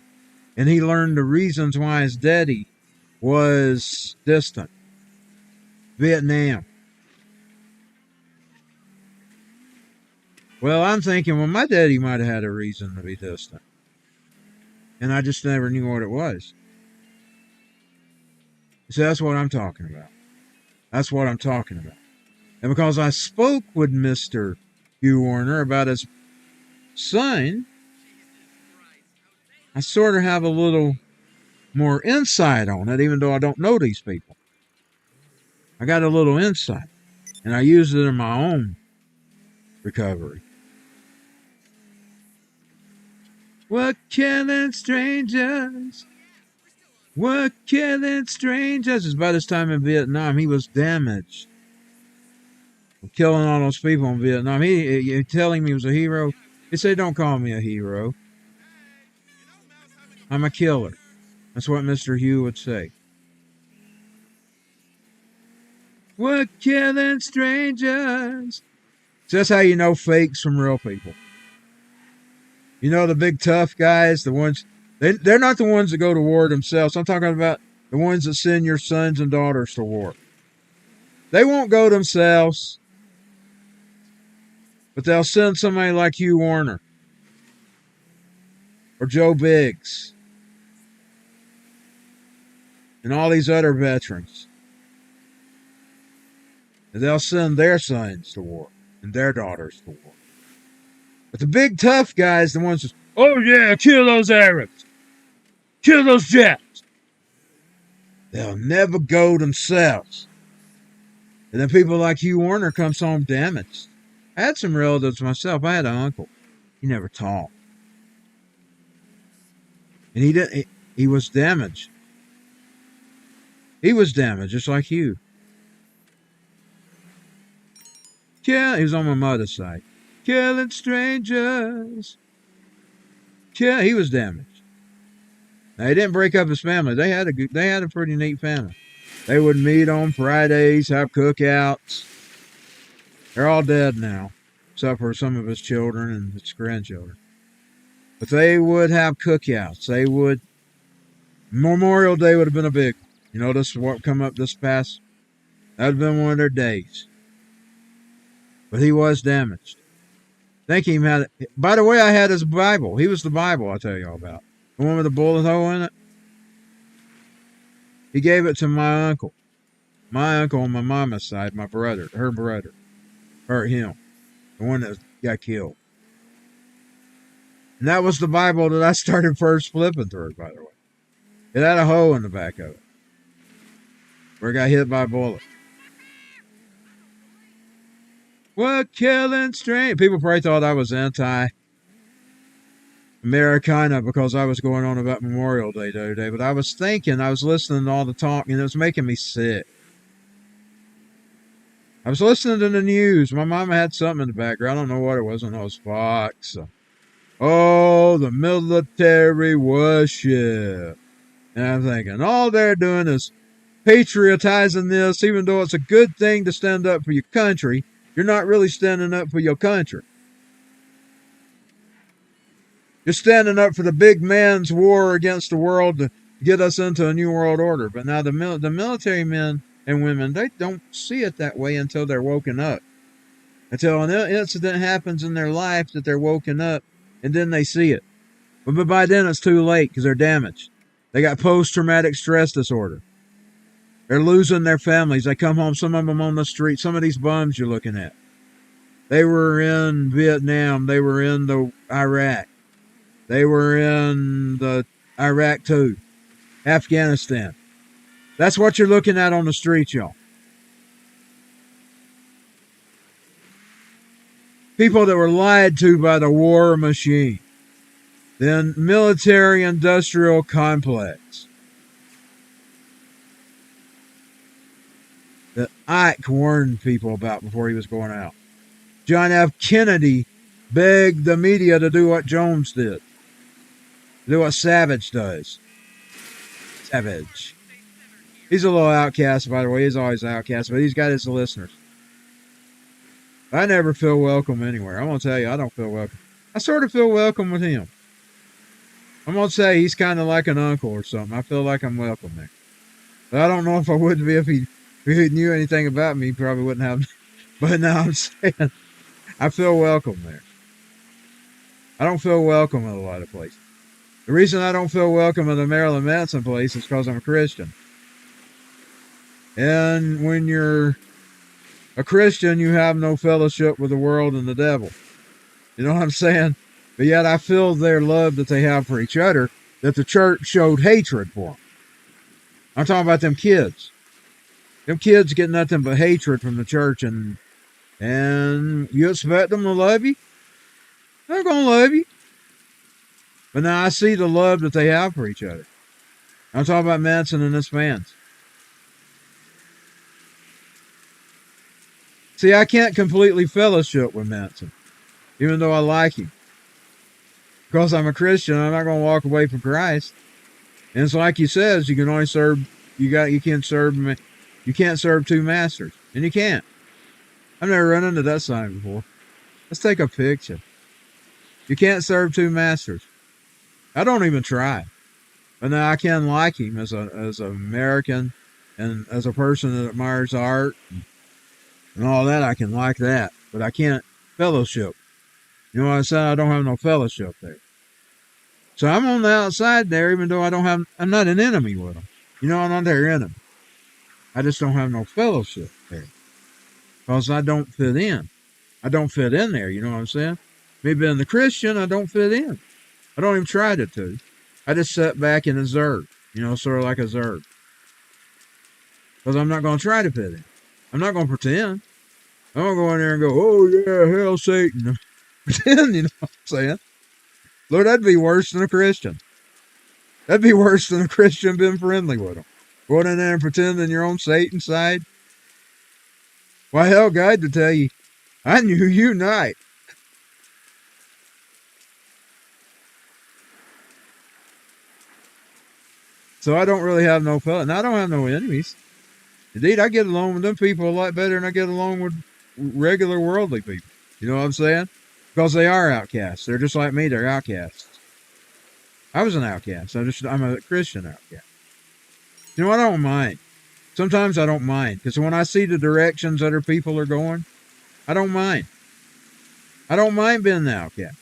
And he learned the reasons why his daddy was distant. Vietnam. Well, I'm thinking, well, my daddy might have had a reason to be distant. And I just never knew what it was. So that's what I'm talking about. That's what I'm talking about. And because I spoke with Mr. Hugh Warner about his son, I sort of have a little more insight on it, even though I don't know these people. I got a little insight, and I used it in my own recovery. We're killing strangers. We're killing strangers. By this time in Vietnam, he was damaged. Killing all those people in Vietnam. He telling me he was a hero. He said, don't call me a hero. I'm a killer. That's what Mr. Hugh would say. We're killing strangers. So that's how you know fakes from real people. You know the big tough guys, the ones, they're not the ones that go to war themselves. I'm talking about the ones that send your sons and daughters to war. They won't go themselves, but they'll send somebody like Hugh Warner or Joe Biggs and all these other veterans. And they'll send their sons to war and their daughters to war. But the big tough guys, the ones that, oh yeah, kill those Arabs. Kill those Japs. They'll never go themselves. And then people like Hugh Warner comes home damaged. I had some relatives myself. I had an uncle. He never talked. And he was damaged. He was damaged, just like you. Yeah, he was on my mother's side. Killing strangers. Yeah, he was damaged. Now, he didn't break up his family. They had a pretty neat family. They would meet on Fridays, have cookouts. They're all dead now, except for some of his children and his grandchildren. But they would have cookouts. They would. Memorial Day would have been a big one. You know, this is what come up this past. That would have been one of their days. But he was damaged. I think he had it. By the way, I had his Bible. He was the Bible I'll tell you all about. The one with the bullet hole in it. He gave it to my uncle. My uncle on my mama's side, my brother, her brother. Him. The one that got killed. And that was the Bible that I started first flipping through, by the way. It had a hole in the back of it. Where it got hit by a bullet. We're killing strange. People probably thought I was anti-Americana because I was going on about Memorial Day the other day. But I was listening to all the talk, and it was making me sick. I was listening to the news. My mama had something in the background. I don't know what it was. I know it was Fox. Oh, the military worship. And I'm thinking, all they're doing is patriotizing this, even though it's a good thing to stand up for your country. You're not really standing up for your country. You're standing up for the big man's war against the world to get us into a new world order. But now the military men and women, they don't see it that way until they're woken up. Until an incident happens in their life that they're woken up, and then they see it. But by then it's too late because they're damaged. They got post-traumatic stress disorder. They're losing their families. They come home, some of them on the street. Some of these bums you're looking at. They were in Vietnam. They were in the Iraq. They were in the Iraq too. Afghanistan. That's what you're looking at on the streets, y'all. People that were lied to by the war machine. The military-industrial complex. That Ike warned people about before he was going out. John F. Kennedy begged the media to do what Jones did. Do what Savage does. Savage. He's a little outcast, by the way. He's always an outcast, but he's got his listeners. I never feel welcome anywhere. I'm going to tell you, I don't feel welcome. I sort of feel welcome with him. I'm going to say he's kind of like an uncle or something. I feel like I'm welcome there. But I don't know if I would be if he knew anything about me. He probably wouldn't have. But now I'm saying I feel welcome there. I don't feel welcome in a lot of places. The reason I don't feel welcome in the Marilyn Manson place is because I'm a Christian. And when you're a Christian, you have no fellowship with the world and the devil. You know what I'm saying? But yet I feel their love that they have for each other, that the church showed hatred for them. I'm talking about them kids. Them kids get nothing but hatred from the church, and you expect them to love you? They're going to love you. But now I see the love that they have for each other. I'm talking about Manson and his fans. See, I can't completely fellowship with Manson, even though I like him. Because I'm a Christian, I'm not going to walk away from Christ. And it's like he says, you can only serve, you can't serve two masters. And you can't. I've never run into that sign before. Let's take a picture. You can't serve two masters. I don't even try. But now I can like him as an American and as a person that admires art and all that. I can like that. But I can't fellowship. You know what I'm saying? I don't have no fellowship there. So I'm on the outside there, even though I'm not an enemy with them. You know, I'm not their enemy. I just don't have no fellowship there. Because I don't fit in. I don't fit in there, you know what I'm saying? Me being the Christian, I don't fit in. I don't even try to. I just sit back and observe. You know, sort of like observe. Because I'm not going to try to fit in. I'm not going to pretend. I'm going to go in there and go, oh yeah, hell Satan. Pretend, you know what I'm saying? Lord, that'd be worse than a Christian. That'd be worse than a Christian being friendly with them. Going in there and pretending you're on Satan's side. Why, hell, God, to tell you, I knew you not. So I don't really have no fellow. And I don't have no enemies. Indeed, I get along with them people a lot better than I get along with regular worldly people. You know what I'm saying? Because they are outcasts. They're just like me. They're outcasts. I was an outcast. I'm a Christian outcast. You know, I don't mind. Sometimes I don't mind. Because when I see the directions other people are going, I don't mind. I don't mind being the outcast.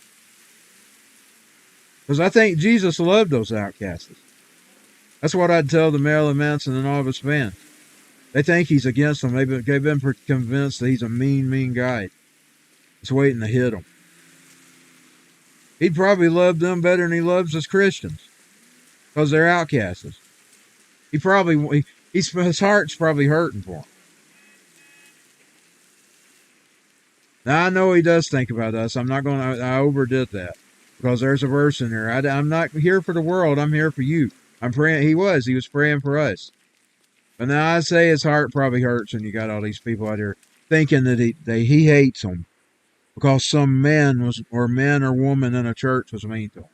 Because I think Jesus loved those outcasts. That's what I'd tell the Marilyn Manson and all of his fans. They think he's against them. They've been convinced that he's a mean guy. He's waiting to hit them. He'd probably love them better than he loves us Christians. Because they're outcasts. His heart's probably hurting for him. Now, I know he does think about us. I overdid that. Because there's a verse in there. I'm not here for the world. I'm here for you. I'm praying. He was praying for us. But now I say his heart probably hurts when you got all these people out there thinking that he hates them because some man or woman in a church was mean to them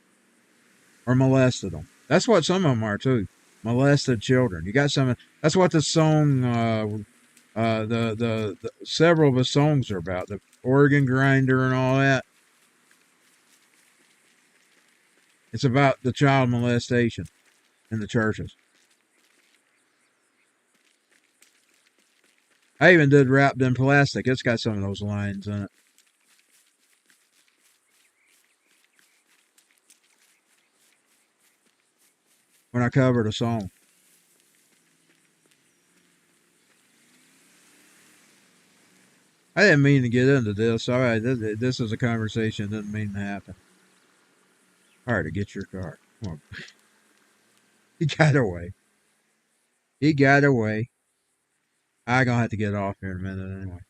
or molested them. That's what some of them are too. Molested children. You got some. That's what the song, the several of the songs are about. The organ grinder and all that. It's about the child molestation in the churches. I even did Wrapped in Plastic. It's got some of those lines in it. When I covered a song. I didn't mean to get into this. All right, this is a conversation that didn't mean to happen. All right, to get your car. Come on. He got away. He got away. I'm going to have to get off here in a minute anyway.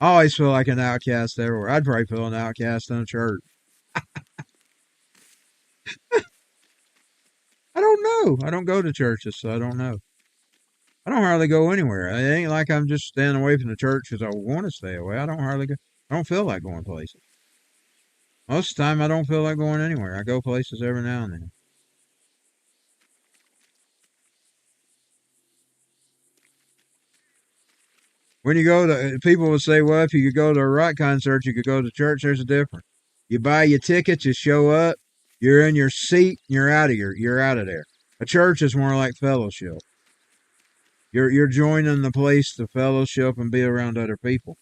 I always feel like an outcast everywhere. I'd probably feel an outcast in a church. I don't know. I don't go to churches, so I don't know. I don't hardly go anywhere. It ain't like I'm just staying away from the church because I want to stay away. I don't hardly go. I don't feel like going places. Most of the time, I don't feel like going anywhere. I go places every now and then. When you go to, people will say, well, if you could go to a rock concert, you could go to church. There's a difference. You buy your tickets, you show up, you're in your seat, you're out of here. You're out of there. A church is more like fellowship. You're joining the place to fellowship and be around other people.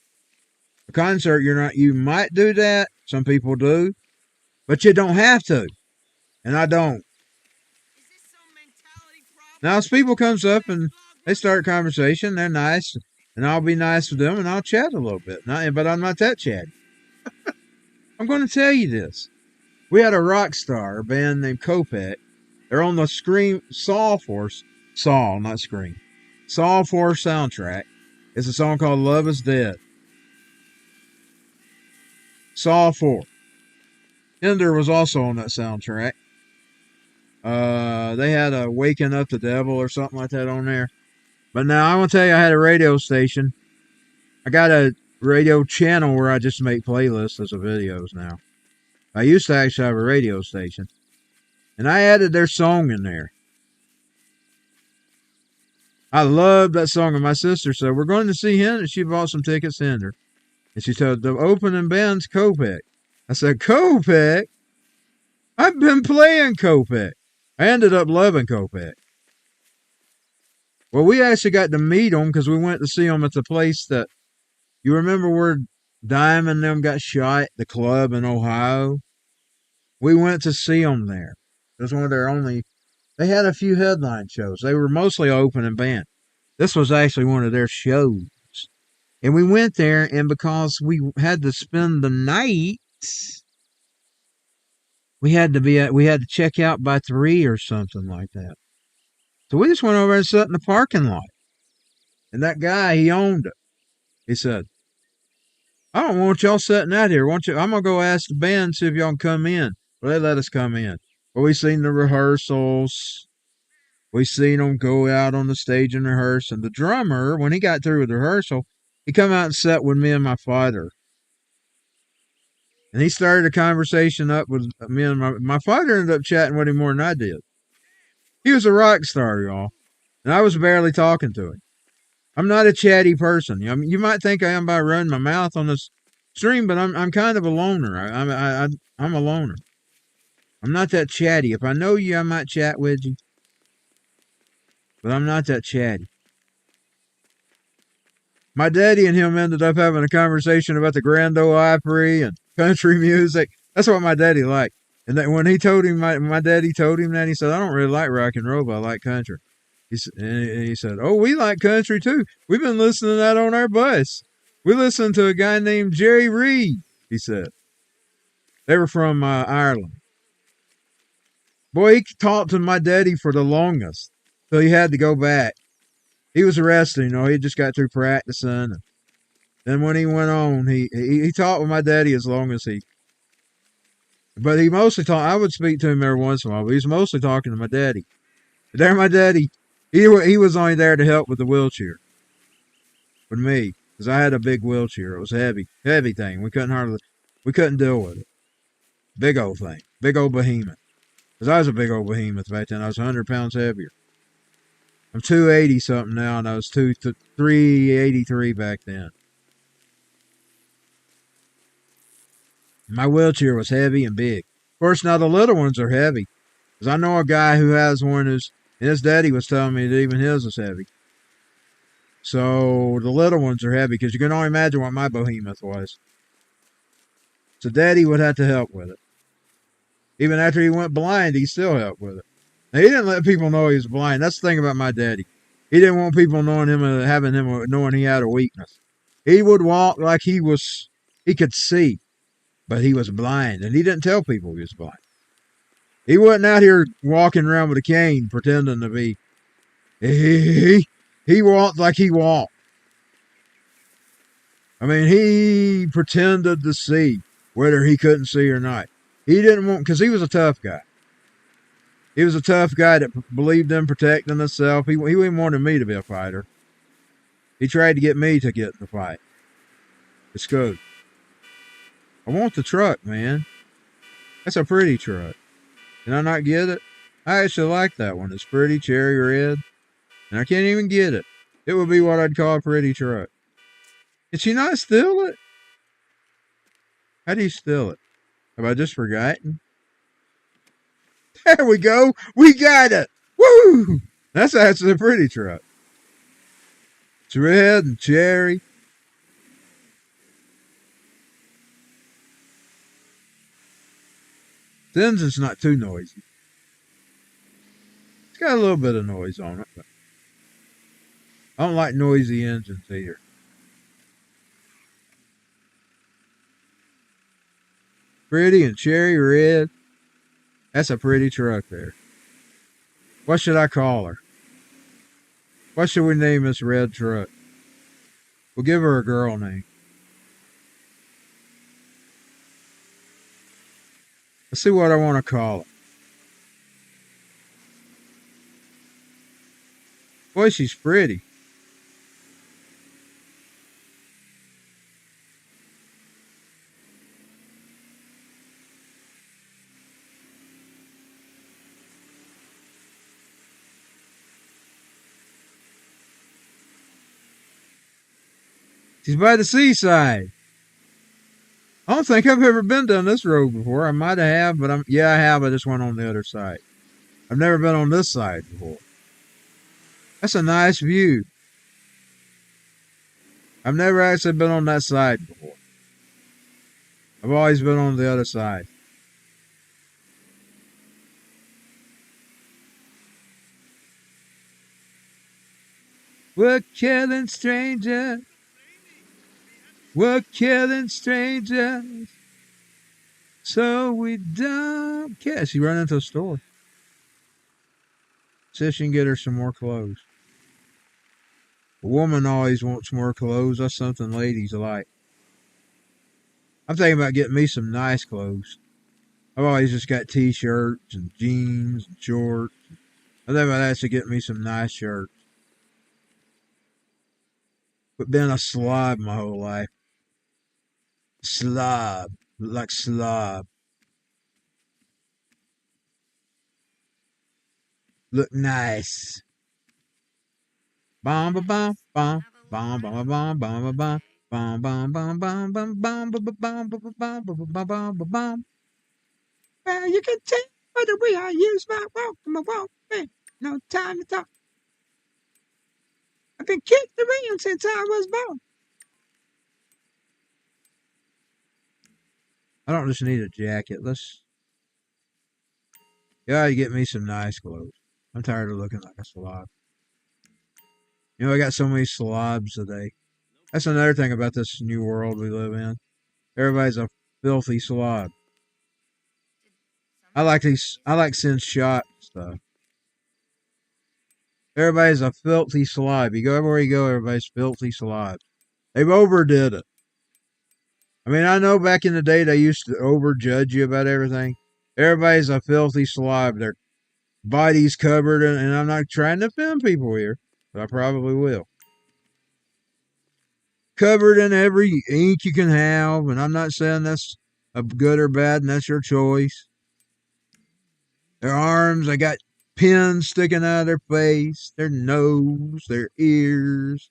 A concert, you might do that. Some people do, but you don't have to. And I don't. Now, if people comes up and they start a conversation, they're nice, and I'll be nice with them, and I'll chat a little bit. But I'm not that chatty. I'm going to tell you this. We had a rock star, a band named Kopek. They're on the Saw 4 soundtrack. It's a song called Love is Dead. Saw 4. Ender was also on that soundtrack. They had a Waking Up the Devil or something like that on there. But now I want to tell you, I had a radio station. I got a radio channel where I just make playlists of videos now. I used to actually have a radio station. And I added their song in there. I loved that song. And my sister said, we're going to see him. And she bought some tickets to Ender. And she said, the opening band's Kopek. I said, Kopek? I've been playing Kopek. I ended up loving Kopek. Well, we actually got to meet them because we went to see them at the place that, you remember where Diamond and them got shot, the club in Ohio? We went to see them there. It was one of their only, they had a few headline shows. They were mostly opening band. This was actually one of their shows. And we went there, and because we had to spend the night, we had to check out by 3 or something like that. So we just went over and sat in the parking lot. And that guy, he owned it. He said, I don't want y'all sitting out here. I'm going to go ask the band, see if y'all can come in. Well, they let us come in. Well, we seen the rehearsals. We seen them go out on the stage and rehearse. And the drummer, when he got through with the rehearsal, he come out and sat with me and my father. And he started a conversation up with me and my father ended up chatting with him more than I did. He was a rock star, y'all. And I was barely talking to him. I'm not a chatty person. I mean, you might think I am by running my mouth on this stream, but I'm kind of a loner. I'm a loner. I'm not that chatty. If I know you, I might chat with you. But I'm not that chatty. My daddy and him ended up having a conversation about the Grand Ole Opry and country music. That's what my daddy liked. And that when he told him, my daddy told him that, he said, I don't really like rock and roll, but I like country. He said, oh, we like country too. We've been listening to that on our bus. We listened to a guy named Jerry Reed, he said. They were from Ireland. Boy, he talked to my daddy for the longest. So he had to go back. He was arrested, he just got through practicing. And then when he went on, he talked with my daddy as long as but he mostly talked, I would speak to him every once in a while, but he was mostly talking to my daddy. There, my daddy, he was only there to help with the wheelchair. With me, because I had a big wheelchair. It was a heavy thing. We couldn't deal with it. Big old thing. Big old behemoth. Because I was a big old behemoth back then. I was 100 pounds heavier. I'm 280 something now, and I was 383 back then. My wheelchair was heavy and big. Of course, now the little ones are heavy. Because I know a guy who has one and his daddy was telling me that even his is heavy. So the little ones are heavy because you can only imagine what my behemoth was. So daddy would have to help with it. Even after he went blind, he still helped with it. Now, he didn't let people know he was blind. That's the thing about my daddy. He didn't want people knowing him and having him knowing he had a weakness. He would walk like he could see, but he was blind, and he didn't tell people he was blind. He wasn't out here walking around with a cane pretending to be. He walked like he walked. I mean, he pretended to see whether he couldn't see or not. He didn't want, because he was a tough guy. He was a tough guy that believed in protecting himself. He wanted me to be a fighter. He tried to get me to get in the fight. It's good. I want the truck, man. That's a pretty truck. Can I not get it? I actually like that one. It's pretty cherry red. And I can't even get it. It would be what I'd call a pretty truck. Did she not steal it? How do you steal it? Have I just forgotten? There we go. We got it. Woo! That's actually a pretty truck. It's red and cherry. The engine's not too noisy. It's got a little bit of noise on it, but I don't like noisy engines either. Pretty and cherry red. That's a pretty truck there. What should I call her? What should we name this red truck? We'll give her a girl name. Let's see what I want to call it. Boy, she's pretty. She's by the seaside. I don't think I've ever been down this road before. I might have, but yeah, I have. I just went on the other side. I've never been on this side before. That's a nice view. I've never actually been on that side before. I've always been on the other side. We're killing strangers. We're killing strangers. So we don't care. She ran into a store. See if she can get her some more clothes. A woman always wants more clothes. That's something ladies like. I'm thinking about getting me some nice clothes. I've always just got t-shirts and jeans and shorts. I think about actually getting me some nice shirts. But been a slob my whole life. Slob. Like slob. Look nice. Bom ba bom bom bom bom bom bom bom bom bom bom bom bom bom bom bom bom bom. Well, you can tell whether we are used my walk. No time to talk. I've been kicked around since I was born. I don't just need a jacket. You get me some nice clothes. I'm tired of looking like a slob. You know, I got so many slobs today. That's another thing about this new world we live in. Everybody's a filthy slob. I like seeing shot stuff. Everybody's a filthy slob. You go everywhere you go, everybody's filthy slobs. They've overdid it. I mean, I know back in the day they used to overjudge you about everything. Everybody's a filthy slob. Their body's covered, and I'm not trying to offend people here, but I probably will. Covered in every ink you can have, and I'm not saying that's a good or bad, and that's your choice. Their arms, they got pins sticking out of their face, their nose, their ears.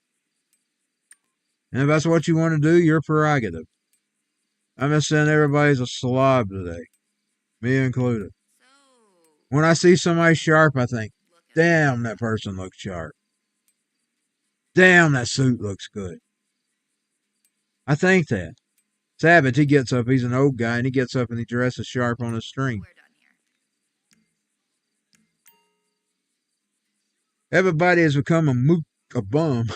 And if that's what you want to do, your prerogative. I'm just saying everybody's a slob today, me included. When I see somebody sharp, I think, damn, that person looks sharp. Damn, that suit looks good. I think that. Savage, he gets up, he's an old guy, and he gets up and he dresses sharp on his stream. Everybody has become a bum.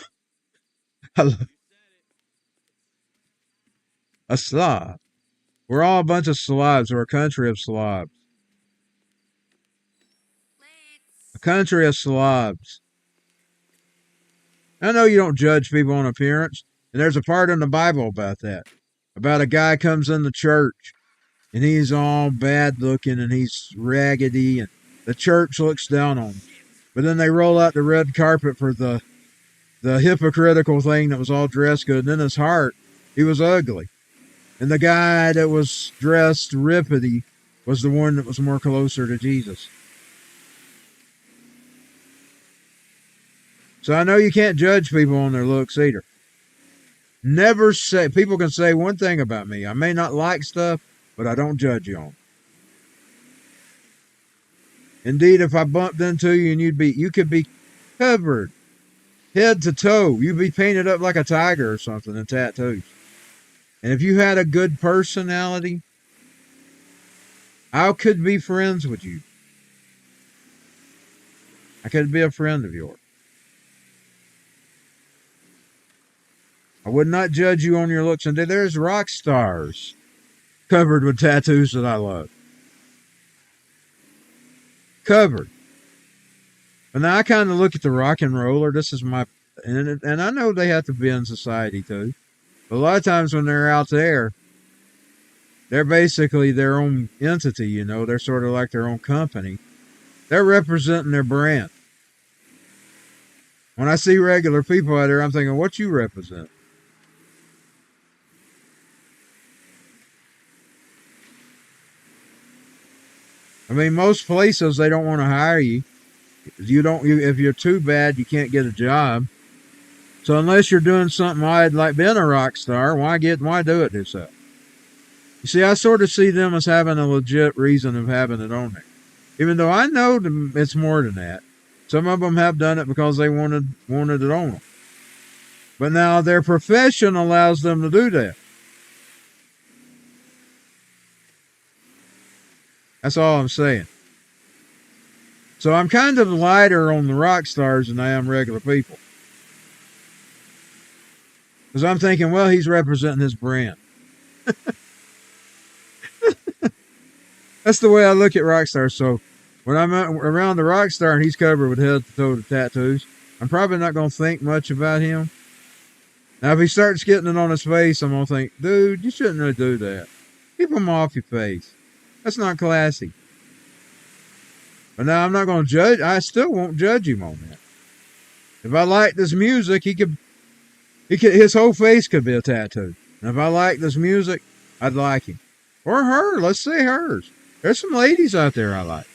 A slob. We're all a bunch of slobs. We're a country of slobs. A country of slobs. I know you don't judge people on appearance, and there's a part in the Bible about that. About a guy comes in the church, and he's all bad looking, and he's raggedy, and the church looks down on him. But then they roll out the red carpet for the hypocritical thing that was all dressed good, and in his heart, he was ugly. And the guy that was dressed rippity was the one that was more closer to Jesus. So I know you can't judge people on their looks either. Never say, people can say one thing about me. I may not like stuff, but I don't judge you on it. Indeed, if I bumped into you and you could be covered head to toe. You'd be painted up like a tiger or something and tattoos. And if you had a good personality, I could be friends with you. I could be a friend of yours. I would not judge you on your looks. And there's rock stars covered with tattoos that I love. Covered. But now I kind of look at the rock and roller. This is my, and I know they have to be in society too. But a lot of times when they're out there, they're basically their own entity, you know. They're sort of like their own company. They're representing their brand. When I see regular people out there, I'm thinking, what you represent? I mean, most places, they don't want to hire you. If you're too bad, you can't get a job. So unless you're doing something odd like being a rock star, why do it yourself? You see, I sort of see them as having a legit reason of having it on there. Even though I know it's more than that. Some of them have done it because they wanted it on them. But now their profession allows them to do that. That's all I'm saying. So I'm kind of lighter on the rock stars than I am regular people. Because I'm thinking, well, he's representing his brand. That's the way I look at rock stars. So when I'm around the rock star and he's covered with head to toe tattoos, I'm probably not going to think much about him. Now, if he starts getting it on his face, I'm going to think, dude, you shouldn't really do that. Keep them off your face. That's not classy. But now I'm not going to judge. I still won't judge him on that. If I like this music, his whole face could be a tattoo. And if I like this music, I'd like him. Or her. Let's say hers. There's some ladies out there I like.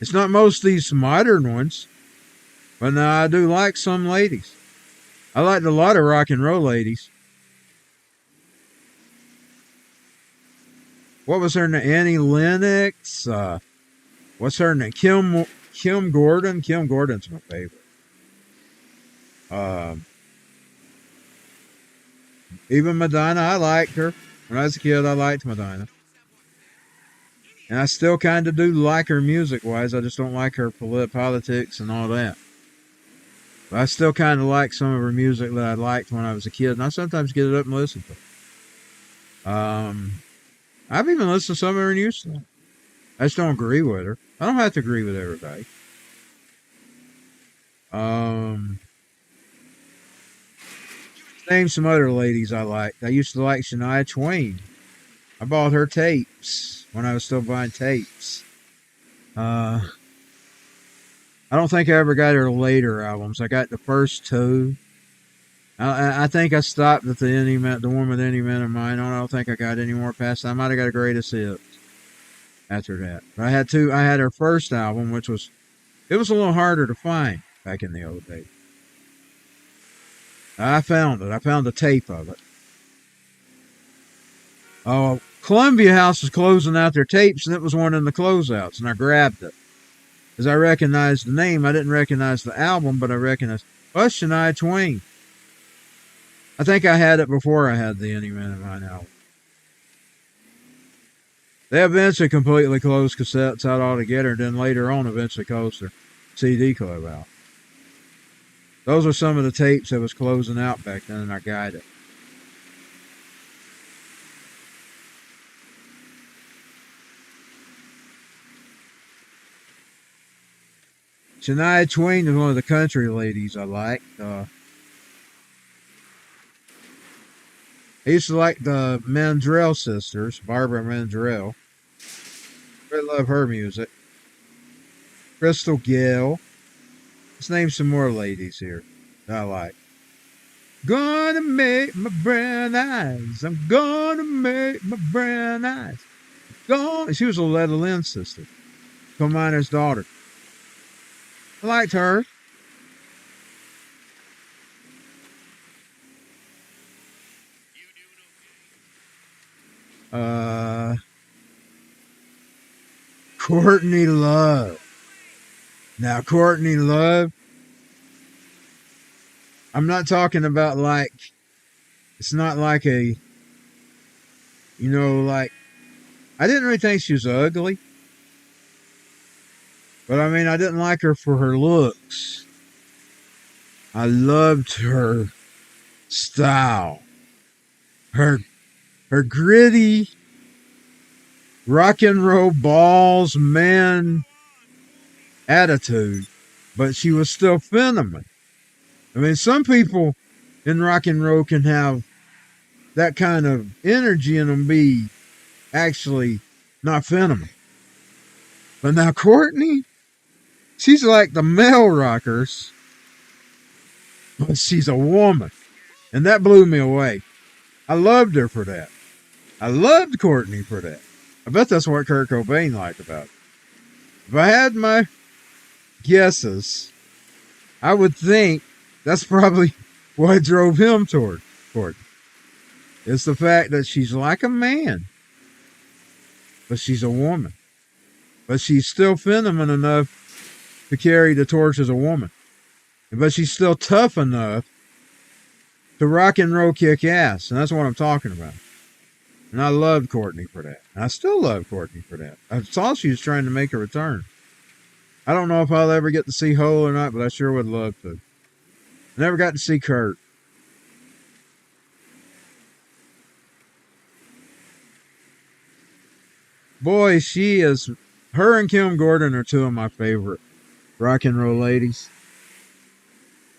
It's not most of these modern ones. But now I do like some ladies. I liked a lot of rock and roll ladies. What was her name? Annie Lennox. What's her name? Kim Gordon. Kim Gordon's my favorite. Even Madonna, I liked her. When I was a kid, I liked Madonna. And I still kind of do like her music-wise. I just don't like her politics and all that. But I still kind of like some of her music that I liked when I was a kid. And I sometimes get it up and listen to it. I've even listened to some of her new stuff. I just don't agree with her. I don't have to agree with everybody. Name some other ladies I liked. I used to like Shania Twain. I bought her tapes when I was still buying tapes. I don't think I ever got her later albums. I got the first two. I think I stopped at the one with Any Man of Mine. I don't think I got any more past that. I might have got a Greatest Hits after that. But I had her first album, it was a little harder to find back in the old days. I found it. I found the tape of it. Oh, Columbia House was closing out their tapes, and it was one in the closeouts, and I grabbed it. As I recognized the name, I didn't recognize the album, but I recognized, Shania Twain. I think I had it before I had the Any Man of Mine album. They eventually completely closed cassettes out altogether, and then later on eventually closed their CD club out. Those are some of the tapes that was closing out back then, and I got it. Shania Twain is one of the country ladies I like. I used to like the Mandrell sisters, Barbara Mandrell. I love her music. Crystal Gayle. Let's name some more ladies here that I like. Gonna make my brown eyes. I'm gonna make my brown eyes. She was a Loretta Lynn sister. Coal miner's daughter. I liked her. Courtney Love. Now, Courtney Love, I'm not talking about it's not like I didn't really think she was ugly. But I mean, I didn't like her for her looks. I loved her style. Her gritty rock and roll balls man attitude. But she was still feminine. I mean, some people in rock and roll can have that kind of energy in them be actually not feminine. But now Courtney, she's like the male rockers, but she's a woman. And that blew me away. I loved her for that. I loved Courtney for that. I bet that's what Kurt Cobain liked about it. If I had my guesses, I would think that's probably what drove him toward Courtney. It's the fact that she's like a man, but she's a woman. But she's still feminine enough to carry the torch as a woman. But she's still tough enough to rock and roll kick ass. And that's what I'm talking about. And I loved Courtney for that. And I still love Courtney for that. I saw she was trying to make a return. I don't know if I'll ever get to see Hole or not, but I sure would love to. I never got to see Kurt. Boy, she is... Her and Kim Gordon are two of my favorite rock and roll ladies.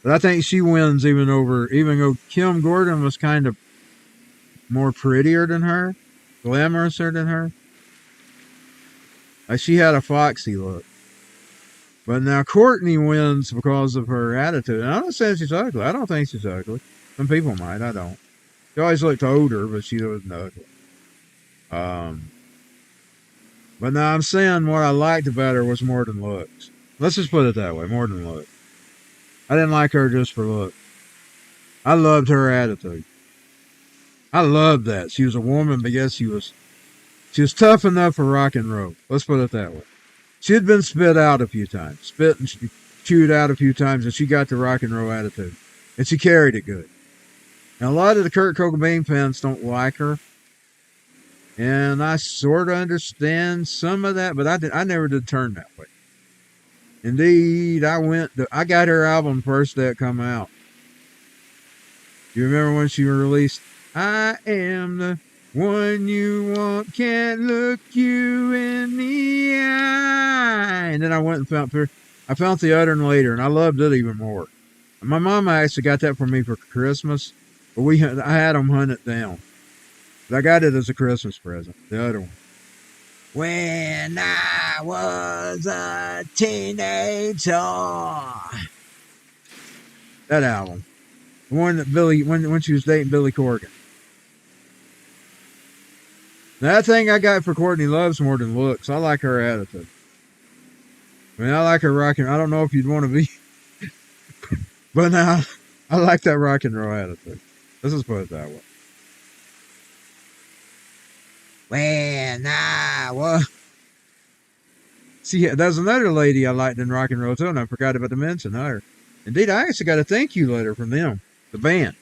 But I think she wins even though Kim Gordon was kind of more prettier than her, glamorouser than her. Like she had a foxy look. But now Courtney wins because of her attitude. And I'm not saying she's ugly. I don't think she's ugly. Some people might. I don't. She always looked older, but she wasn't ugly. But now I'm saying what I liked about her was more than looks. Let's just put it that way, more than looks. I didn't like her just for looks. I loved her attitude. I loved that. She was a woman, but yes, she was tough enough for rock and roll. Let's put it that way. She had been spit out a few times. Spit and chewed out a few times, and she got the rock and roll attitude. And she carried it good. Now, a lot of the Kurt Cobain fans don't like her. And I sort of understand some of that, but I never did turn that way. Indeed, I got her album first day it come out. You remember when she released, I am the one you want, can't look you in the eye. And then I went and found the other one later, and I loved it even more. My mama actually got that for me for Christmas, but I had them hunt it down. But I got it as a Christmas present, the other one. When I was a teenager. That album. The one that when she was dating Billy Corgan. Now, that thing I got for Courtney Love's more than looks. I like her attitude. I mean, I like her rocking. I don't know if you'd want to be, but now I like that rock and roll attitude. Let's just put it that way. When I was... See, there's another lady I liked in rock and roll too, and I forgot about to mention her. Indeed, I actually got a thank you letter from them, the band.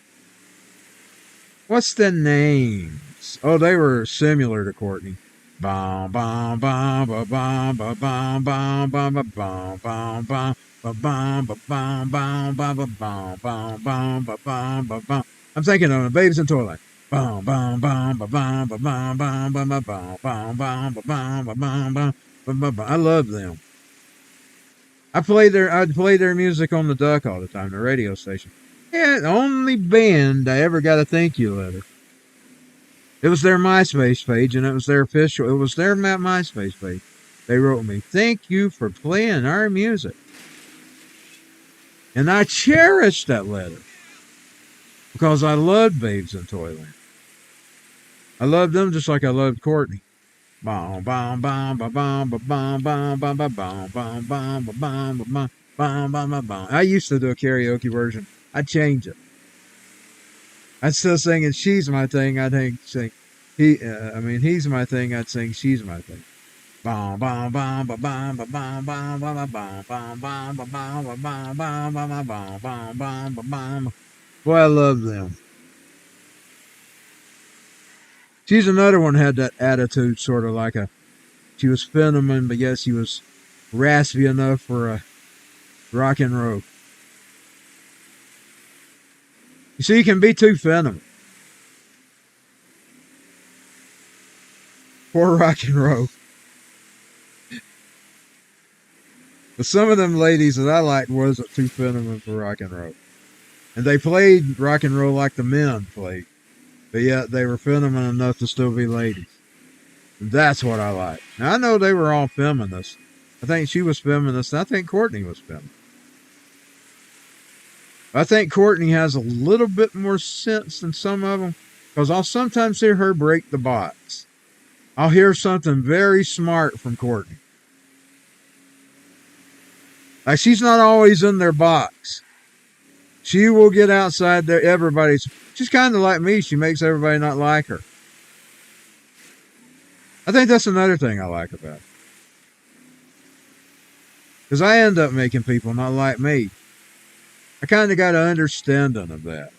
What's the names? Oh, they were similar to Courtney. Bum bum bum bum bum bum bum bum bum bum bum bum bum bum bum bum bum bum bum bum. I'm thinking of Babes in Toyland. Bum bum bum bum bum bum bum bum bum bum bum bum bum bum bum. I love them. I'd play their music on the Duck all the time, the radio station. Yeah, the only band I ever got a thank you letter. It was their MySpace page, and it was their MySpace page. They wrote me, "Thank you for playing our music." And I cherished that letter because I loved Babes in Toyland. I loved them just like I loved Courtney. I used to do a karaoke version. I'd change it. I'd still sing it. She's my thing. I'd sing. He's my thing. I'd sing. She's my thing. Boy, I love them. She's another one had that attitude, sort of like she was feminine, but yet she was raspy enough for a rock and roll. You see, you can be too feminine for rock and roll. But some of them ladies that I liked wasn't too feminine for rock and roll. And they played rock and roll like the men played. But yet they were feminine enough to still be ladies. And that's what I like. Now I know they were all feminists. I think she was feminist. And I think Courtney was feminist. I think Courtney has a little bit more sense than some of them. Because I'll sometimes hear her break the box. I'll hear something very smart from Courtney. Like, she's not always in their box. She will get outside there. She's kind of like me. She makes everybody not like her. I think that's another thing I like about her. Because I end up making people not like me. I kind of got an understanding of that.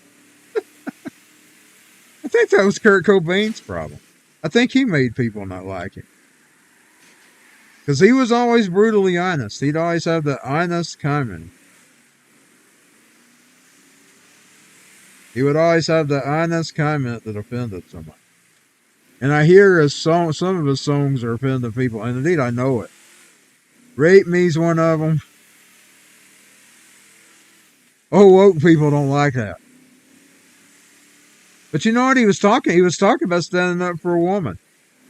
I think that was Kurt Cobain's problem. I think he made people not like him. Because he was always brutally honest. He'd always have the honest comment. He would always have the honest comment that offended someone. And I hear some of his songs are offending people. And indeed, I know it. Rape Me's one of them. Oh, woke people don't like that. But you know what he was talking? He was talking about standing up for a woman.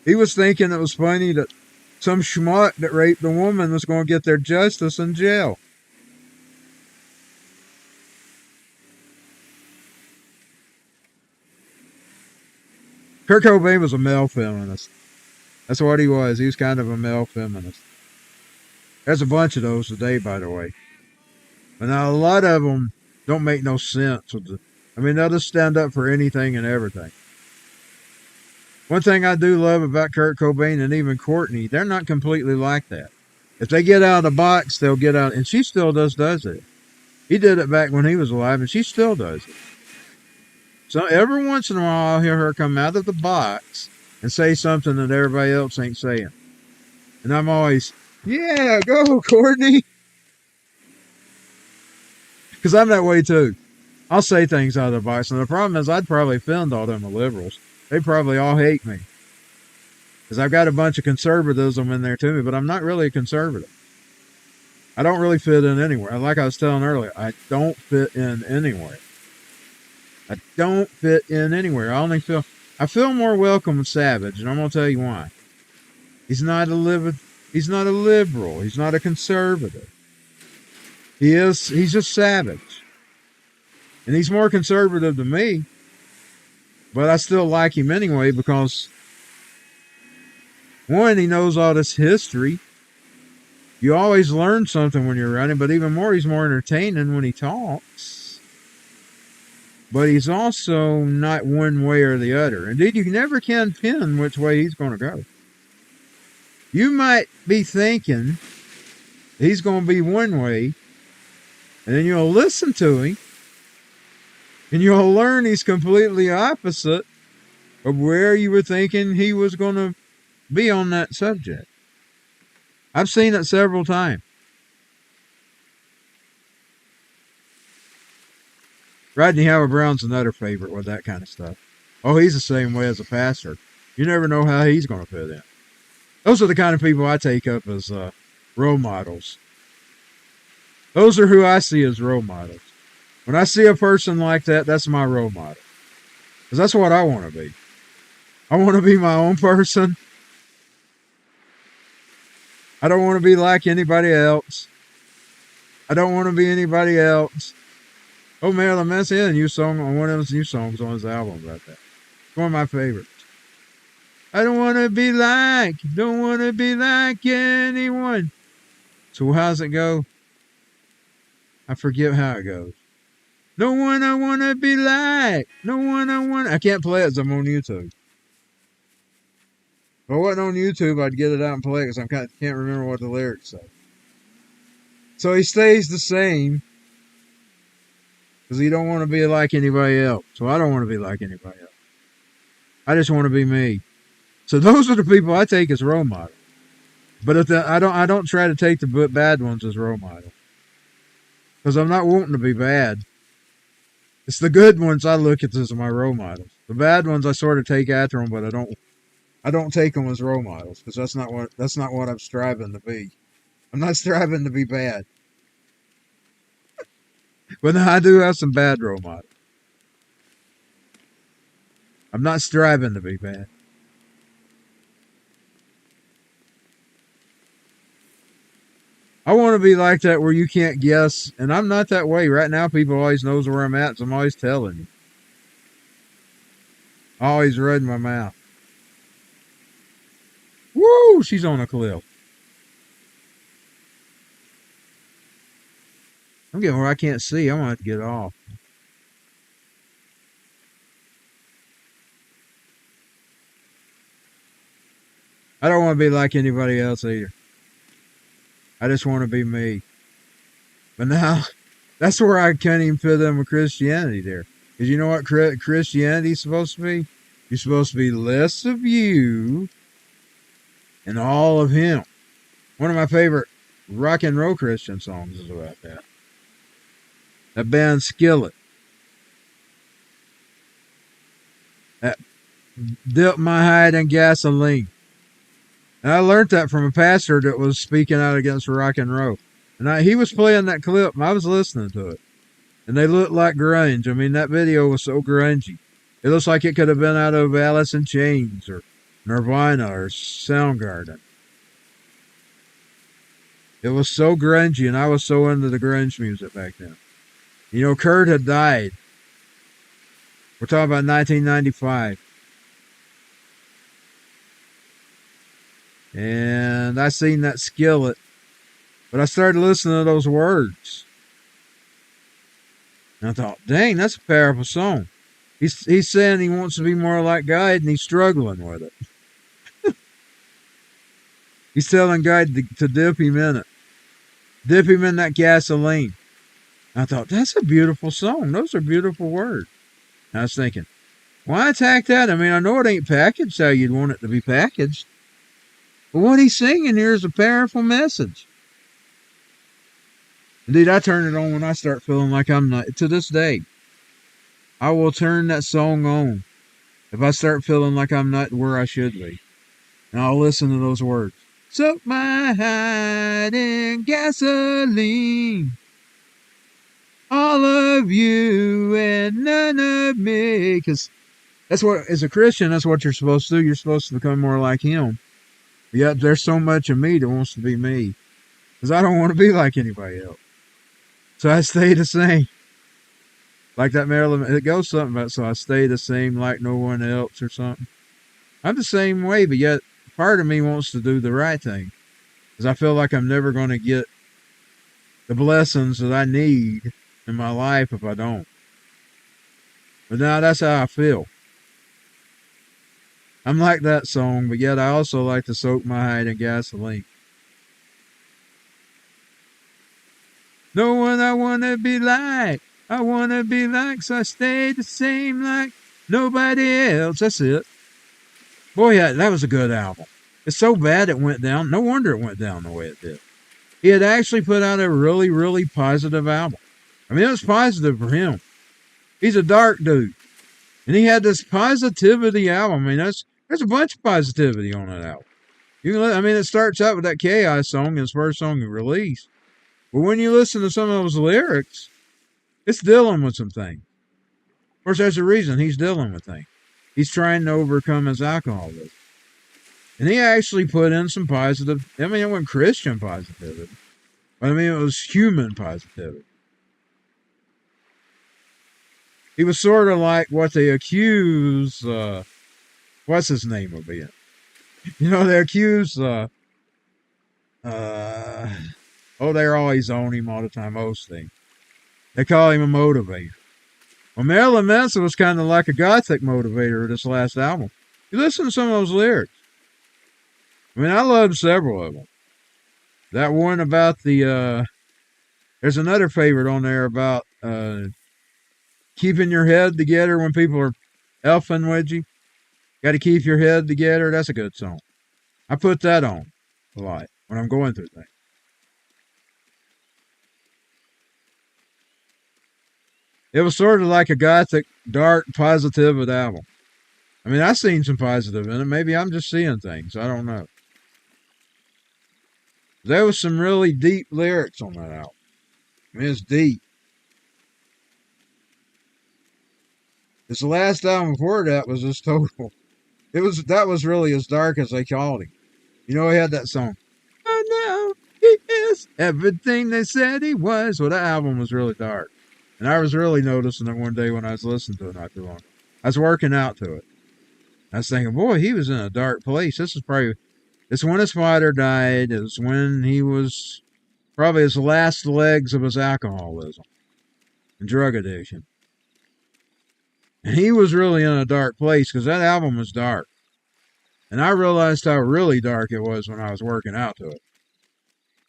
He was thinking it was funny that some schmuck that raped a woman was going to get their justice in jail. Kurt Cobain was a male feminist. That's what he was. He was kind of a male feminist. There's a bunch of those today, by the way. But now a lot of them don't make no sense. They'll just stand up for anything and everything. One thing I do love about Kurt Cobain and even Courtney, they're not completely like that. If they get out of the box, they'll get out. And she still does it. He did it back when he was alive, and she still does it. So every once in a while, I'll hear her come out of the box and say something that everybody else ain't saying. And I'm always, yeah, go, Courtney. Because I'm that way, too. I'll say things out of the box. And the problem is I'd probably offend all them liberals. They probably all hate me. Because I've got a bunch of conservatism in there to me, but I'm not really a conservative. I don't really fit in anywhere. Like I was telling earlier, I don't fit in anywhere. I don't fit in anywhere. I feel more welcome with Savage, and I'm going to tell you why. He's not a liberal. He's not a conservative. He's just savage. And he's more conservative than me. But I still like him anyway because, one, he knows all this history. You always learn something when you're around him, but even more, he's more entertaining when he talks. But he's also not one way or the other. Indeed, you never can pin which way he's going to go. You might be thinking he's going to be one way, and then you'll listen to him, and you'll learn he's completely opposite of where you were thinking he was going to be on that subject. I've seen it several times. Rodney Howard-Brown's another favorite with that kind of stuff. Oh, he's the same way as a pastor. You never know how he's going to fit in. Those are the kind of people I take up as role models. Those are who I see as role models. When I see a person like that, that's my role model. Because that's what I want to be. I want to be my own person. I don't want to be like anybody else. I don't want to be anybody else. Oh, Marilyn Manson had a new song on one of his new songs on his album about that. It's one of my favorites. I don't want to be like anyone. So how's it go? I forget how it goes. No one I want to be like. No one I want. I can't play it as I'm on YouTube. If I wasn't on YouTube, I'd get it out and play it because I can't remember what the lyrics say. So he stays the same because he don't want to be like anybody else. So I don't want to be like anybody else. I just want to be me. So those are the people I take as role models. But if I don't try to take the bad ones as role models, because I'm not wanting to be bad. It's the good ones I look at as my role models. The bad ones I sort of take after them, but I don't take them as role models because that's not what I'm striving to be. I'm not striving to be bad. But no, I do have some bad role models. I'm not striving to be bad. I want to be like that where you can't guess, and I'm not that way. Right now, people always knows where I'm at, so I'm always telling you. I always read my mouth. Woo! She's on a cliff. I'm getting where I can't see. I'm going to have to get off. I don't want to be like anybody else either. I just want to be me. But now, that's where I can't even fit in with Christianity there. Because you know what Christianity is supposed to be? You're supposed to be less of you and all of him. One of my favorite rock and roll Christian songs is about that. That band Skillet. That dipped my hide in gasoline. And I learned that from a pastor that was speaking out against rock and roll. And he was playing that clip, and I was listening to it. And they looked like grunge. I mean, that video was so grungy. It looks like it could have been out of Alice in Chains or Nirvana or Soundgarden. It was so grungy, and I was so into the grunge music back then. You know, Kurt had died. We're talking about 1995. And I seen that Skillet. But I started listening to those words. And I thought, dang, that's a powerful song. He's saying he wants to be more like God, and he's struggling with it. He's telling God to dip him in it. Dip him in that gasoline. I thought, that's a beautiful song. Those are beautiful words. And I was thinking, why attack that? I mean, I know it ain't packaged how you'd want it to be packaged. But what he's singing here is a powerful message. Indeed, I turn it on when I start feeling like I'm not. To this day, I will turn that song on if I start feeling like I'm not where I should be. And I'll listen to those words. Soak my hide in gasoline. All of you and none of me. Because that's what, as a Christian, that's what you're supposed to do. You're supposed to become more like him. Yet there's so much of me that wants to be me. Because I don't want to be like anybody else. So I stay the same. Like that Marilyn, it goes something about, so I stay the same like no one else or something. I'm the same way, but yet part of me wants to do the right thing. Because I feel like I'm never going to get the blessings that I need in my life if I don't. But now that's how I feel. I'm like that song, but yet I also like to soak my hide in gasoline. No one I want to be like. I want to be like, so I stay the same like nobody else. That's it. Boy, yeah, that was a good album. It's so bad it went down. No wonder it went down the way it did. He had actually put out a really, really positive album. I mean, it was positive for him. He's a dark dude. And he had this positivity album. I mean, there's a bunch of positivity on that album. It starts out with that Chaos song, his first song he released. But when you listen to some of those lyrics, it's dealing with some things. Of course, there's a reason he's dealing with things. He's trying to overcome his alcoholism. And he actually put in some positive, it wasn't Christian positivity. But it was human positivity. He was sort of like what they accuse, what's his name of being? They accuse, they're always on him all the time, Osteen. They call him a motivator. Well, Marilyn Manson was kind of like a gothic motivator of this last album. You listen to some of those lyrics. I loved several of them. That one about there's another favorite on there about keeping your head together when people are elfing with you. Got to Keep Your Head Together. That's a good song. I put that on a lot when I'm going through things. It was sort of like a gothic, dark, positive album. I mean, I've seen some positive in it. Maybe I'm just seeing things. I don't know. There was some really deep lyrics on that album. I mean, it's deep. It's the last album before that was just total. That was really as dark as they called him. You know, he had that song. I know he is everything they said he was. Well, that album was really dark. And I was really noticing it one day when I was listening to it not too long ago. I was working out to it. I was thinking, boy, he was in a dark place. It's when his father died. It was when he was probably his last legs of his alcoholism and drug addiction. And he was really in a dark place because that album was dark. And I realized how really dark it was when I was working out to it.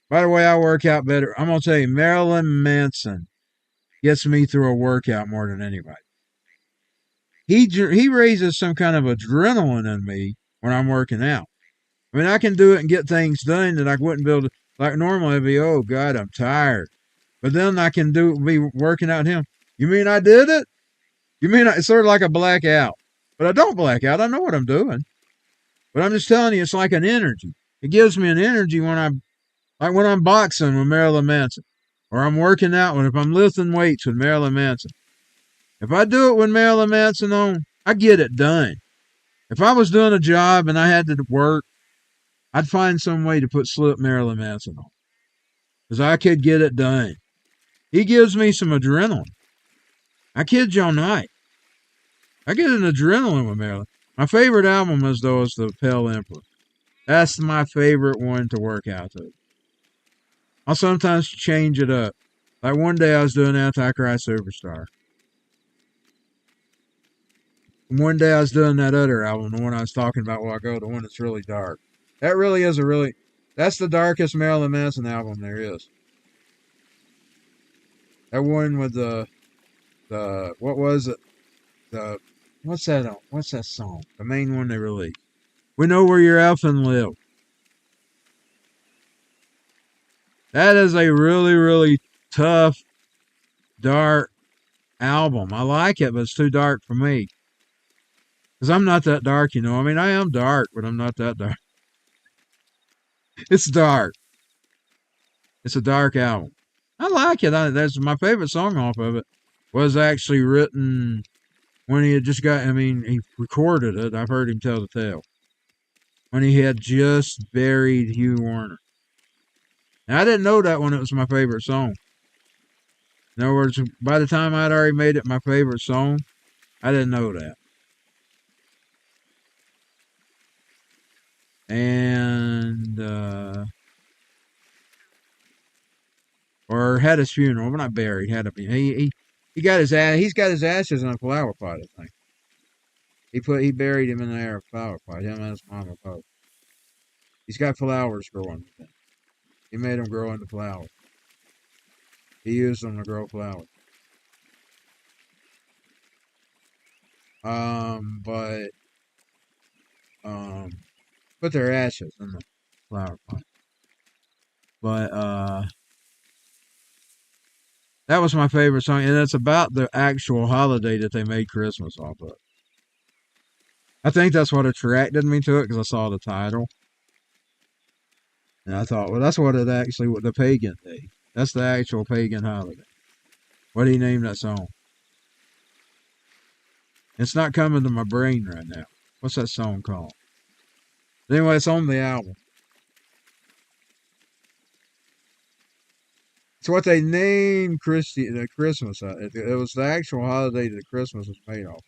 By the way, I work out better. I'm going to tell you, Marilyn Manson gets me through a workout more than anybody. He raises some kind of adrenaline in me when I'm working out. I mean, I can do it and get things done that I wouldn't be able to. Like normally, I'd be, oh, God, I'm tired. But then I can be working out him. You mean I did it? You mean it's sort of like a blackout? But I don't black out. I know what I'm doing. But I'm just telling you, it's like an energy. It gives me an energy when I'm boxing with Marilyn Manson. Or I'm working out if I'm lifting weights with Marilyn Manson. If I do it with Marilyn Manson on, I get it done. If I was doing a job and I had to work, I'd find some way to slip Marilyn Manson on. Because I could get it done. He gives me some adrenaline. I kid you not. I get an adrenaline with Marilyn. My favorite album is the Pale Emperor. That's my favorite one to work out to. I'll sometimes change it up. Like one day I was doing Antichrist Superstar. And one day I was doing that other album, the one I was talking about a while ago, the one that's really dark. That really is that's the darkest Marilyn Manson album there is. That one with what was it? What's that song? The main one they released. We Know Where Your Elfin Live. That is a really, really tough, dark album. I like it, but it's too dark for me. Because I'm not that dark, you know. I mean, I am dark, but I'm not that dark. It's dark. It's a dark album. I like it. That's my favorite song off of it. Was actually written when he had just he recorded it. I've heard him tell the tale. When he had just buried Hugh Warner. Now, I didn't know that when it was my favorite song. In other words, by the time I'd already made it my favorite song, I didn't know that. And, or had his funeral, but not buried. He's got his ashes in a flower pot, I think. He buried him in there, a flower pot. Him and his mama both. He's got flowers growing. He made them grow into flowers. He used them to grow flowers. Put their ashes in the flower pot. But, that was my favorite song, and it's about the actual holiday that they made Christmas off of. I think that's what attracted me to it, because I saw the title. And I thought, well, that's what the pagan day. That's the actual pagan holiday. What do you name that song? It's not coming to my brain right now. What's that song called? Anyway, it's on the album. It's what they named the Christmas. It was the actual holiday that Christmas was made off of.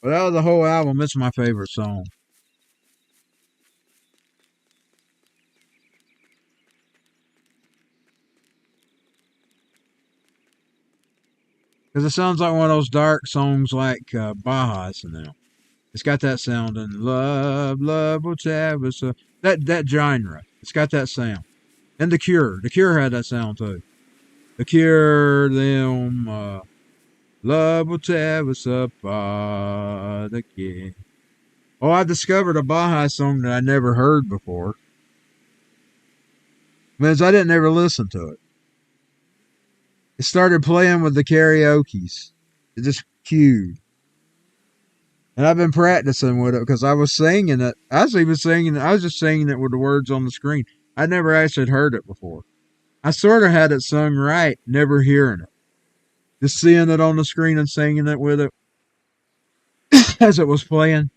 But out of the whole album, it's my favorite song. Because it sounds like one of those dark songs like Bajas and them. It's got that sound and love will have us. That genre. It's got that sound. And The Cure. The Cure had that sound too. The Cure, them, love will tear us apart again. Oh, I discovered a Baja song that I never heard before. Because I didn't ever listen to it. It started playing with the karaoke's. It just cued. And I've been practicing with it because I was singing it. I was just singing it with the words on the screen. I never actually heard it before. I sort of had it sung right, never hearing it. Just seeing it on the screen and singing it with it as it was playing.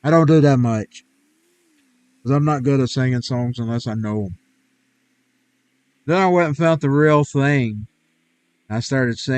I don't do that much. Because I'm not good at singing songs unless I know them. Then I went and found the real thing. I started singing.